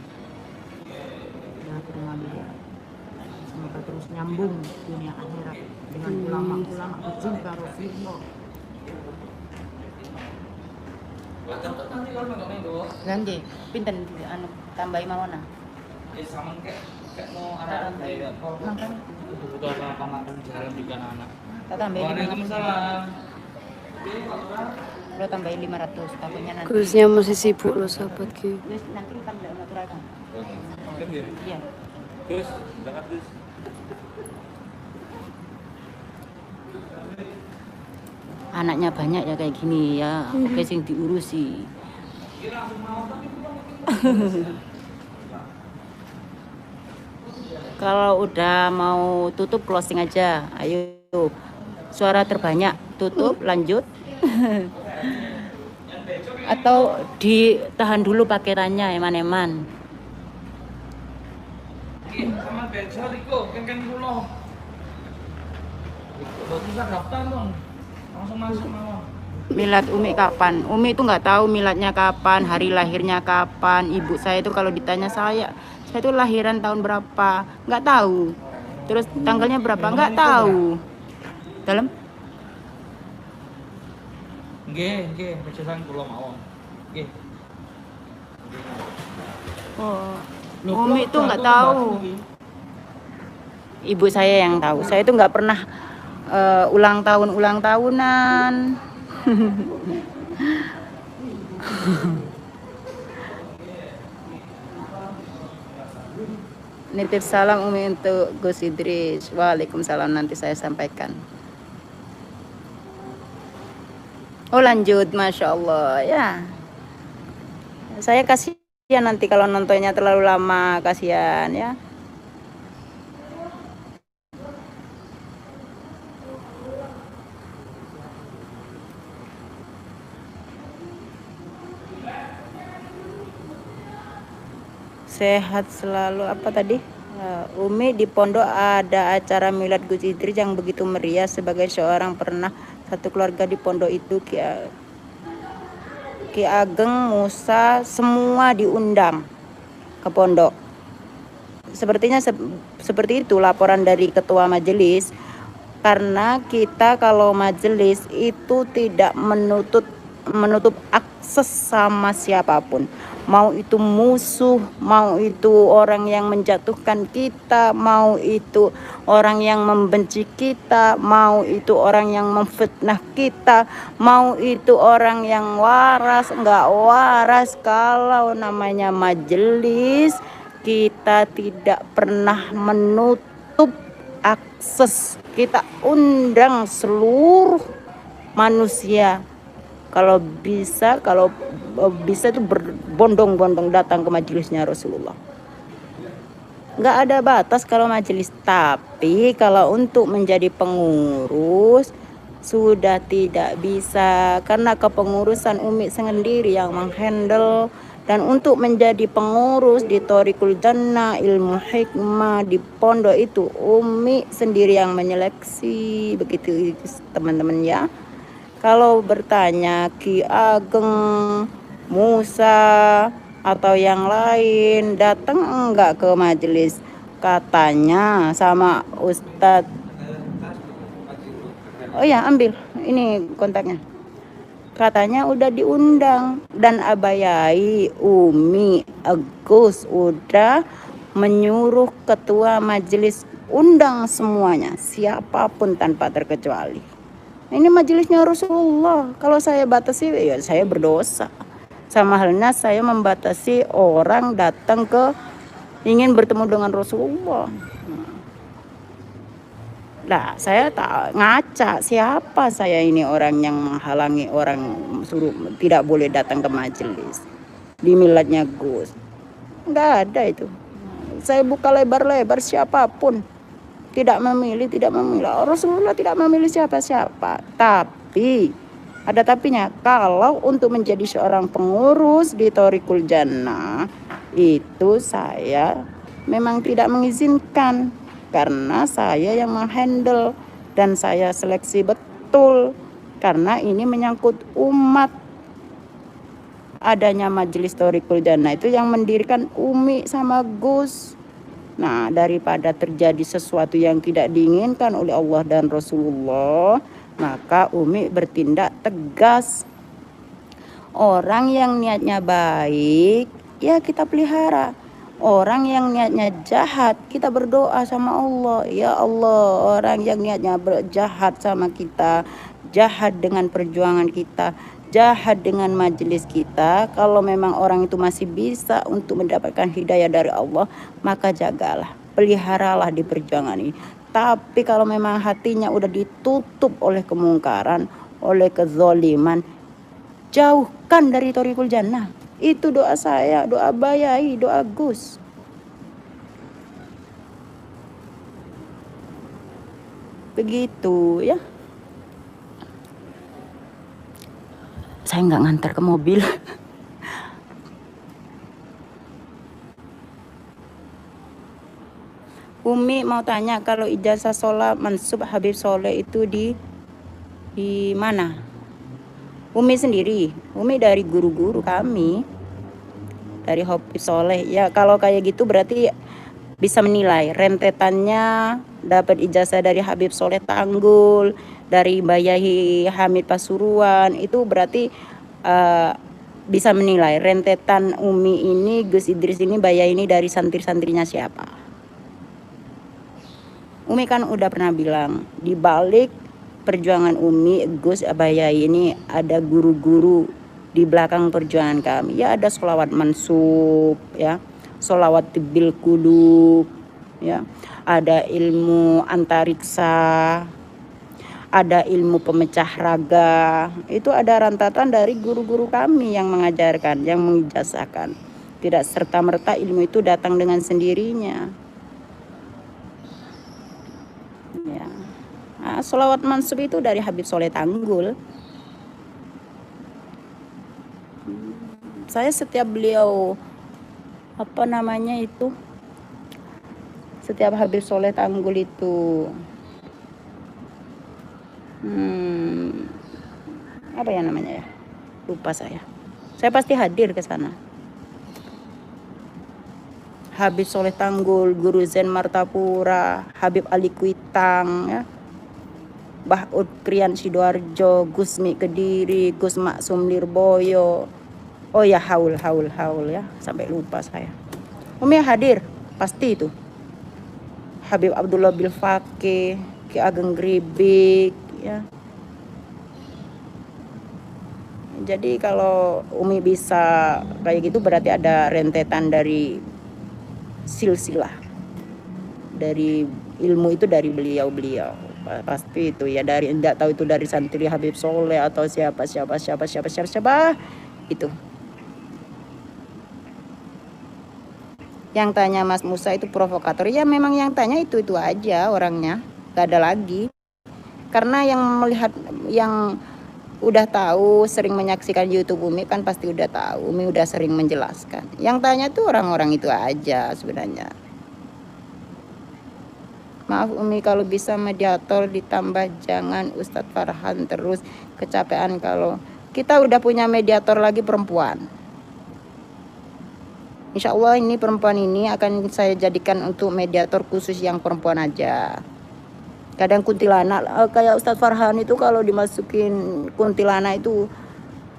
Semoga terus nyambung dunia akhirat dengan ulama-ulama pecinta Rasulullah. Ganti, pinten anu tambahi mawon ah. Makan. Kebutuhan lapangan jalan juga anak. Tak tambahin 500. Waalaikumsalam. Lo tambahin 500 takutnya nanti. Gusnya masih sibuk loh sahabat Q. Terus nanti kan enggak naturalkan. Kan ya. Iya. Terus berangkat terus. Anaknya banyak ya kayak gini ya. Oke sing diurusi. Kalau udah mau tutup closing aja. Ayo. Suara terbanyak tutup lanjut. Atau ditahan dulu paketannya eman-eman. Sama bejo Riko, kengken kulo. Bisa daftar dong. Langsung masuk mawon. Milad Umi kapan? Umi itu nggak tahu miladnya kapan, hari lahirnya kapan. Ibu saya itu kalau ditanya saya itu lahiran tahun berapa, nggak tahu. Terus tanggalnya berapa, nggak tahu. Dalam? Nggih, bejoan kulo mawon. Nggih. Oh, Loh, Umi kulo itu nggak jatuh tahu. batu iki. Ibu saya yang tahu. Saya itu nggak pernah ulang tahunan. Nitip salam Umi untuk Gus Idris. Waalaikumsalam, nanti saya sampaikan. Oh lanjut, Masya Allah ya. Saya kasihan nanti kalau nontonnya terlalu lama, kasihan ya. Sehat selalu apa tadi? Umi di pondok ada acara milad Gus Idris yang begitu meriah. Sebagai seorang pernah satu keluarga di pondok itu, Ki Ageng, Musa, semua diundang ke pondok. Sepertinya seperti itu laporan dari ketua majelis. Karena kita kalau majelis itu tidak menutup akses sama siapapun. Mau itu musuh, mau itu orang yang menjatuhkan kita, mau itu orang yang membenci kita, mau itu orang yang memfitnah kita, mau itu orang yang waras, enggak waras. Kalau namanya majelis, kita tidak pernah menutup akses. Kita undang seluruh manusia. Kalau bisa itu berbondong-bondong datang ke majelisnya Rasulullah. Nggak ada batas kalau majelis. Tapi kalau untuk menjadi pengurus sudah tidak bisa, karena kepengurusan Umi sendiri yang menghandle. Dan untuk menjadi pengurus di Thoriqul Jannah Ilmu Hikmah di pondok itu Umi sendiri yang menyeleksi. Begitu teman-teman ya. Kalau bertanya Ki Ageng, Musa atau yang lain datang enggak ke majelis, katanya sama Ustadz. Oh ya, ambil ini kontaknya. Katanya udah diundang dan Abayai, Umi, Agus udah menyuruh ketua majelis undang semuanya, siapapun tanpa terkecuali. Ini majelisnya Rasulullah. Kalau saya batasi ya saya berdosa. Sama halnya saya membatasi orang datang ke ingin bertemu dengan Rasulullah. Nah, saya tak ngaca siapa saya ini orang yang menghalangi orang suruh tidak boleh datang ke majelis di miladnya Gus. Enggak ada itu. Saya buka lebar-lebar siapapun. Tidak memilih. Rasulullah tidak memilih siapa-siapa. Tapi ada tapinya. Kalau untuk menjadi seorang pengurus di Thoriqul Jannah itu saya memang tidak mengizinkan, karena saya yang menghandle dan saya seleksi betul, karena ini menyangkut umat. Adanya majelis Thoriqul Jannah itu yang mendirikan Umi sama Gus. Nah, daripada terjadi sesuatu yang tidak diinginkan oleh Allah dan Rasulullah, maka Umi bertindak tegas. Orang yang niatnya baik, ya kita pelihara. Orang yang niatnya jahat, kita berdoa sama Allah. Ya Allah, orang yang niatnya jahat sama kita, jahat dengan perjuangan kita, jahat dengan majelis kita, kalau memang orang itu masih bisa untuk mendapatkan hidayah dari Allah, maka jagalah, peliharalah di perjuangan ini. Tapi kalau memang hatinya udah ditutup oleh kemungkaran, oleh kezoliman, jauhkan dari Thoriqul Jannah. Itu doa saya, doa Bayai, doa Gus. begitu ya. Saya nggak ngantar ke mobil. Umi mau tanya, kalau ijazah sholat mansub Habib Soleh itu di mana? Umi sendiri, Umi dari guru-guru kami, dari Habib Soleh. Ya kalau kayak gitu berarti bisa menilai rentetannya, dapat ijazah dari Habib Soleh Tanggul, dari Bayahi Hamid Pasuruan, itu berarti bisa menilai rentetan Umi ini, Gus Idris ini, Bayahi ini dari santri-santrinya siapa. Umi kan udah pernah bilang, di balik perjuangan Umi, Gus Bayahi ini ada guru-guru di belakang perjuangan kami. Ya ada sholawat mansub, ya, sholawat tibil kulub, ya, ada ilmu antariksa, ada ilmu pemecah raga. Itu ada rantatan dari guru-guru kami yang mengajarkan, yang mengijazahkan. Tidak serta-merta ilmu itu datang dengan sendirinya. Ya. Nah, sholawat mansub itu dari Habib Soleh Tanggul. Saya setiap beliau setiap Habib Soleh Tanggul itu apa ya namanya ya, lupa saya pasti hadir ke sana. Habib Soleh Tanggul, Guru Zen Martapura, Habib Ali Kuitang, ya, Mbah Krian Sidoarjo, Gusmi Kediri, Gus Maksum Lirboyo. Oh ya, haul ya, sampai lupa saya. Umi hadir pasti itu. Habib Abdullah Bilfaqih, Ki Ageng Gribik, ya. Jadi kalau Umi bisa kayak gitu berarti ada rentetan dari silsilah, dari ilmu itu dari beliau pasti itu ya, dari tidak tahu itu dari santri Habib Soleh atau siapa itu. Yang tanya Mas Musa itu provokator, ya memang yang tanya itu aja orangnya, gak ada lagi. Karena yang melihat, yang udah tahu, sering menyaksikan YouTube Umi kan pasti udah tahu. Umi udah sering menjelaskan. Yang tanya tuh orang-orang itu aja sebenarnya. Maaf Umi, kalau bisa mediator ditambah, jangan Ustadz Farhan terus kecapean. Kalau kita udah punya mediator lagi perempuan, Insya Allah ini perempuan ini akan saya jadikan untuk mediator khusus yang perempuan aja. Kadang kuntilanak, kayak Ustadz Farhan itu kalau dimasukin kuntilanak itu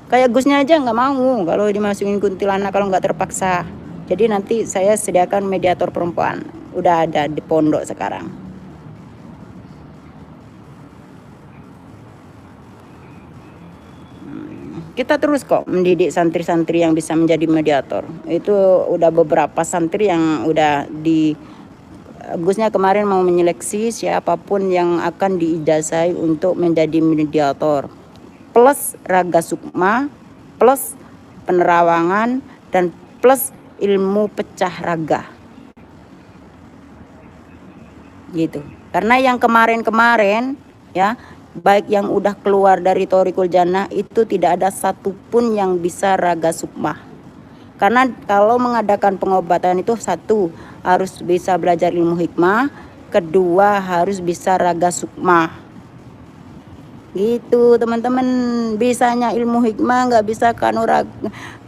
kayak Gusnya aja nggak mau kalau dimasukin kuntilanak kalau nggak terpaksa. Jadi nanti saya sediakan mediator perempuan, udah ada di pondok sekarang. Kita terus kok mendidik santri-santri yang bisa menjadi mediator. Itu udah beberapa santri yang udah di Gusnya kemarin mau menyeleksi siapapun yang akan diijazai untuk menjadi mediator, plus raga sukma, plus penerawangan, dan plus ilmu pecah raga gitu. Karena yang kemarin ya, baik yang udah keluar dari Thoriqul Jannah itu tidak ada satupun yang bisa raga sukma. Karena kalau mengadakan pengobatan itu, satu harus bisa belajar ilmu hikmah, kedua harus bisa raga sukma. Gitu teman-teman, bisanya ilmu hikmah nggak bisa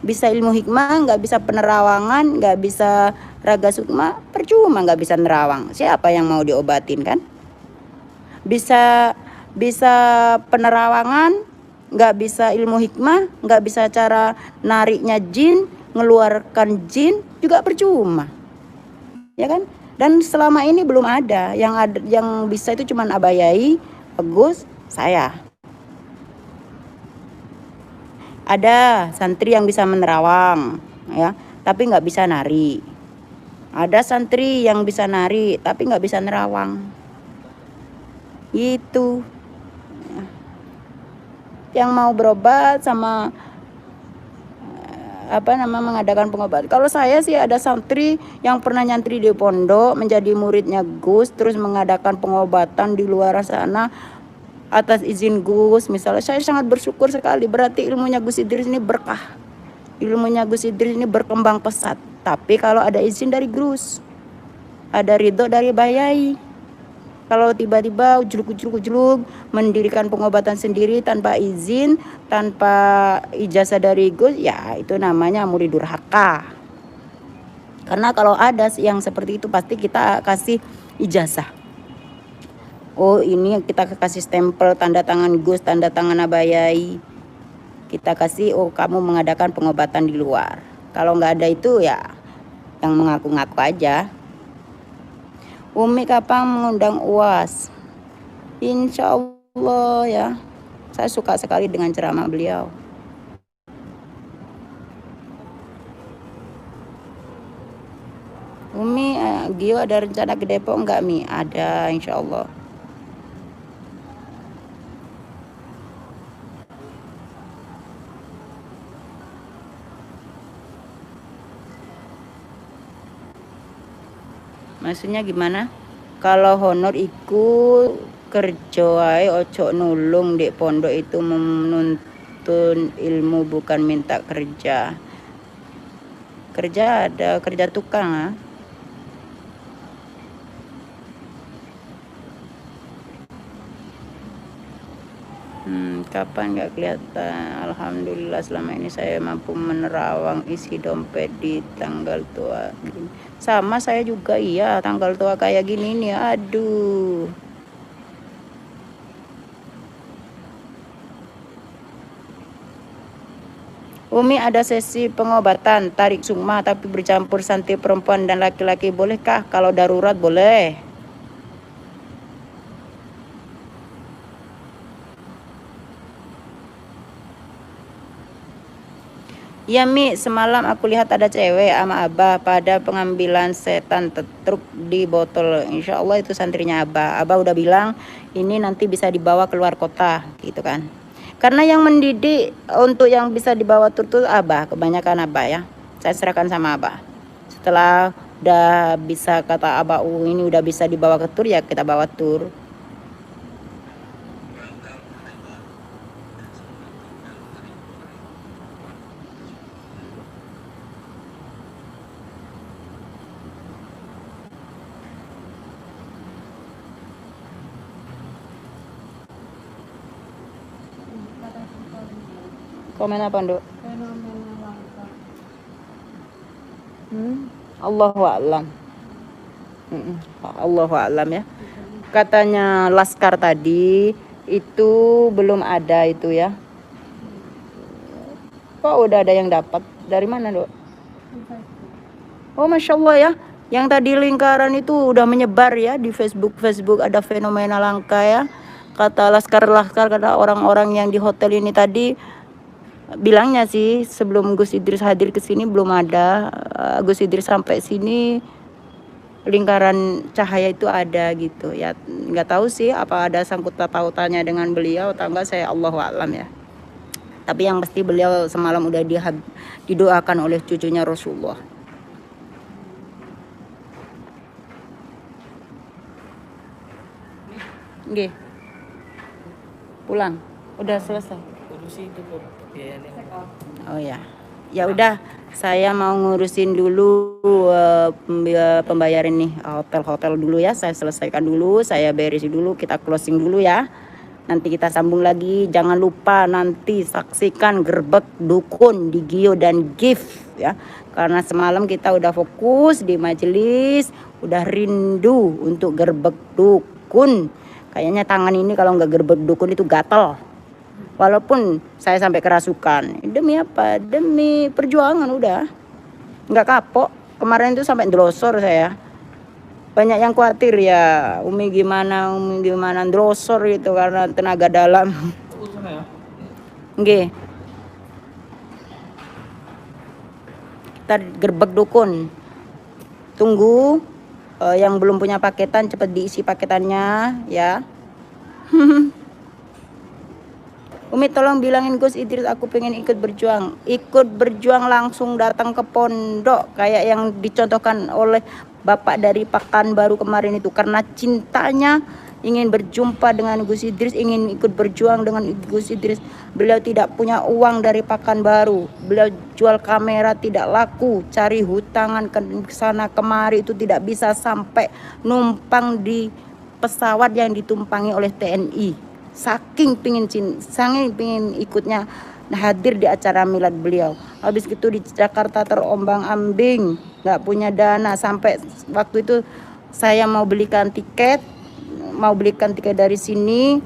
bisa ilmu hikmah nggak bisa penerawangan, nggak bisa raga sukma, percuma nggak bisa nerawang. Siapa yang mau diobatin kan? Bisa penerawangan, nggak bisa ilmu hikmah, nggak bisa cara nariknya jin, ngeluarkan jin, juga percuma, ya kan? Dan selama ini belum ada yang bisa itu cuman Abayai, Agus, saya. Ada santri yang bisa menerawang, ya, tapi nggak bisa nari. Ada santri yang bisa nari, tapi nggak bisa nerawang. Itu. Yang mau berobat sama mengadakan pengobatan. Kalau saya sih ada santri yang pernah nyantri di pondok menjadi muridnya Gus, terus mengadakan pengobatan di luar sana atas izin Gus. Misalnya saya sangat bersyukur sekali, berarti ilmunya Gus Idris ini berkah. Ilmunya Gus Idris ini berkembang pesat. Tapi kalau ada izin dari Gus, ada ridho dari Bayai. Kalau tiba-tiba ujluk mendirikan pengobatan sendiri tanpa izin, tanpa ijazah dari Gus, ya itu namanya murid durhaka. Karena kalau ada yang seperti itu pasti kita kasih ijazah. Oh ini kita kasih stempel tanda tangan Gus, tanda tangan Abayai. Kita kasih, oh kamu mengadakan pengobatan di luar. Kalau nggak ada itu ya yang mengaku-ngaku aja. Umi kapan mengundang UAS? Insya Allah ya. Saya suka sekali dengan ceramah beliau. Umi, Gio ada rencana ke Depok enggak Mi? Ada insya Allah. Maksudnya gimana? Kalau honor iku kerja wae ojo nulung di pondok, itu menuntun ilmu bukan minta kerja. Kerja ada kerja tukang ah. Kapan nggak kelihatan? Alhamdulillah selama ini saya mampu menerawang isi dompet di tanggal tua. Sama saya juga iya, tanggal tua kayak gini nih, aduh. Umi ada sesi pengobatan tarik sukma tapi bercampur santri perempuan dan laki-laki, bolehkah? Kalau darurat boleh. Ya Mi, semalam aku lihat ada cewek sama Abah pada pengambilan setan tetruk di botol. Insya Allah itu santrinya Abah. Abah udah bilang ini nanti bisa dibawa keluar kota gitu kan. Karena yang mendidik untuk yang bisa dibawa tur tuh Abah, kebanyakan Abah ya. Saya serahkan sama Abah. Setelah udah bisa kata Abah, ini udah bisa dibawa ke tur, ya kita bawa tur. Komen apa, Nduk? Allahu a'lam. Allahu a'lam ya. Katanya Laskar tadi itu belum ada itu ya. Kok udah ada yang dapat? Dari mana, Nduk? Oh, Masya Allah ya. Yang tadi lingkaran itu udah menyebar ya di Facebook ada fenomena langka ya. Kata Laskar, kata orang-orang yang di hotel ini tadi, bilangnya sih sebelum Gus Idris hadir ke sini belum ada. Gus Idris sampai sini lingkaran cahaya itu ada gitu ya. Nggak tahu sih apa ada sangkut pautannya dengan beliau atau enggak, saya Allahu a'lam ya. Tapi yang pasti beliau semalam udah didoakan oleh cucunya Rasulullah. Nggih. Pulang. Udah selesai. Urusi itu kok biayanya. Oh ya. Ya udah, saya mau ngurusin dulu pembayaran nih hotel dulu ya. Saya selesaikan dulu, saya beresin dulu, kita closing dulu ya. Nanti kita sambung lagi. Jangan lupa nanti saksikan Gerbek Dukun di Gio dan Gift ya. Karena semalam kita udah fokus di majelis, udah rindu untuk Gerbek Dukun. Kayaknya tangan ini kalau nggak Gerbek Dukun itu gatel. Walaupun saya sampai kerasukan. Demi apa? Demi perjuangan udah. Nggak kapok. Kemarin itu sampai ndelosor saya. Banyak yang khawatir ya, Umi gimana ndelosor gitu karena tenaga dalam. Nggih. Kita Gerbek Dukun. Tunggu yang belum punya paketan cepat diisi paketannya ya. Umi tolong bilangin Gus Idris aku pengen ikut berjuang langsung datang ke pondok kayak yang dicontohkan oleh Bapak dari Pekanbaru kemarin itu, karena cintanya ingin berjumpa dengan Gus Idris, ingin ikut berjuang dengan Gus Idris. Beliau tidak punya uang dari Pekanbaru, beliau jual kamera tidak laku, cari hutangan ke sana kemari itu tidak bisa, sampai numpang di pesawat yang ditumpangi oleh TNI. Saking pingin ikutnya hadir di acara milad beliau. Habis itu di Jakarta terombang-ambing, nggak punya dana, sampai waktu itu saya mau belikan tiket dari sini.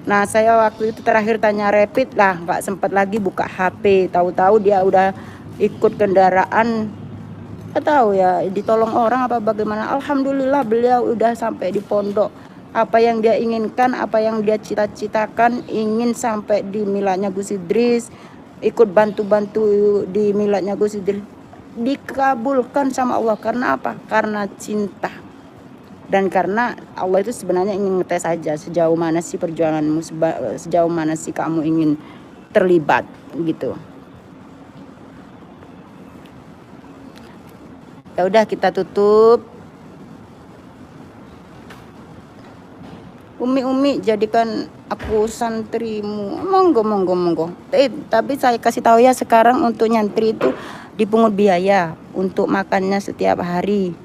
Nah saya waktu itu terakhir tanya Rapid lah, nggak sempat lagi buka HP. Tahu-tahu dia udah ikut kendaraan, nggak tahu ya ditolong orang apa bagaimana. Alhamdulillah beliau udah sampai di pondok. Apa yang dia inginkan, apa yang dia cita-citakan, ingin sampai di miladnya Gus Idris, ikut bantu-bantu di miladnya Gus Idris, dikabulkan sama Allah. Karena apa? Karena cinta. Dan karena Allah itu sebenarnya ingin ngetes aja sejauh mana sih perjuanganmu, sejauh mana sih kamu ingin terlibat gitu. Ya udah kita tutup. Umi jadikan aku santrimu, monggo. Tapi saya kasih tahu ya, sekarang untuk nyantri itu dipungut biaya untuk makannya setiap hari.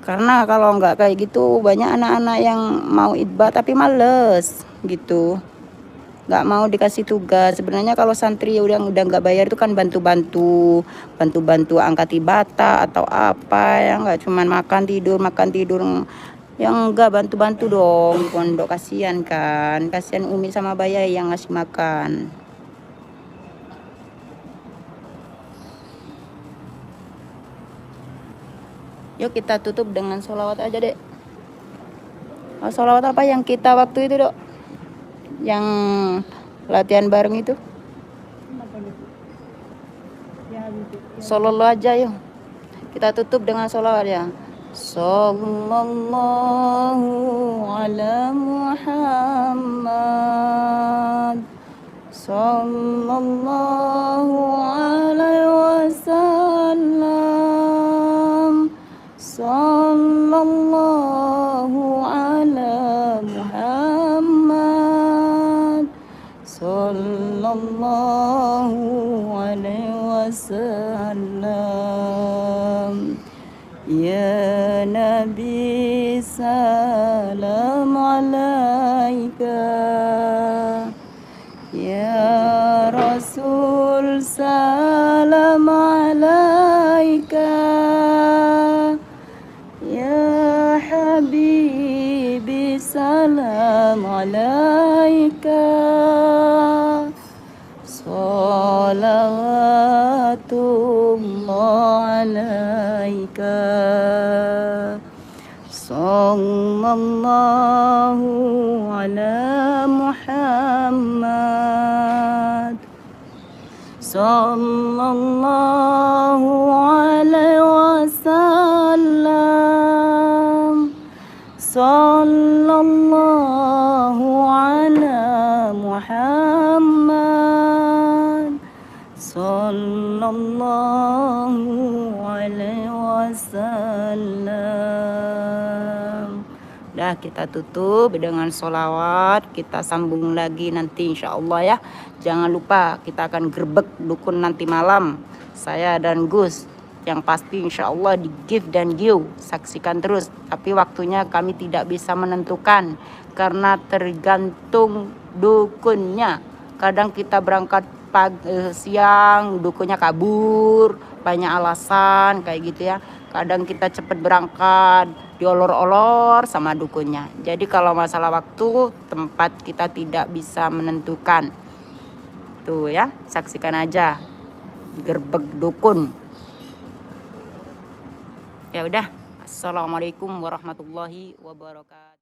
Karena kalau nggak kayak gitu banyak anak-anak yang mau idbah tapi males gitu, nggak mau dikasih tugas. Sebenarnya kalau santri udah nggak bayar itu kan bantu-bantu angkat ibata atau apa ya, nggak cuman makan tidur. Yang enggak bantu-bantu dong pondok, kasihan kan, kasihan Umi sama Bayai yang ngasih makan. Yuk kita tutup dengan sholawat aja dek. Sholawat apa yang kita waktu itu dok, yang latihan bareng itu? Sallallahu aja yuk. Kita tutup dengan sholawat ya. Sallallahu ala Muhammad, sallallahu alaihi wasallam, sallallahu ala Muhammad, sallallahu alaihi wasallam. Ya Nabi salam alaika, ya Rasul salam alaika, ya Habibi salam alaika, salawatullah alaika, sallallahu ala Muhammad, sallallahu alaihi wasallam, sallallahu ala Muhammad, sallallahu alaihi wasallam. Dah kita tutup dengan sholawat, kita sambung lagi nanti insya Allah ya. Jangan lupa kita akan gerbek dukun nanti malam, saya dan Gus. Yang pasti insya Allah di gift dan give, saksikan terus. Tapi waktunya kami tidak bisa menentukan karena tergantung dukunnya. Kadang kita berangkat siang, dukunnya kabur, banyak alasan kayak gitu ya. Kadang kita cepat berangkat, diolor-olor sama dukunnya. Jadi kalau masalah waktu, tempat kita tidak bisa menentukan. Tuh ya, saksikan aja gerbek dukun. Ya udah, assalamualaikum warahmatullahi wabarakatuh.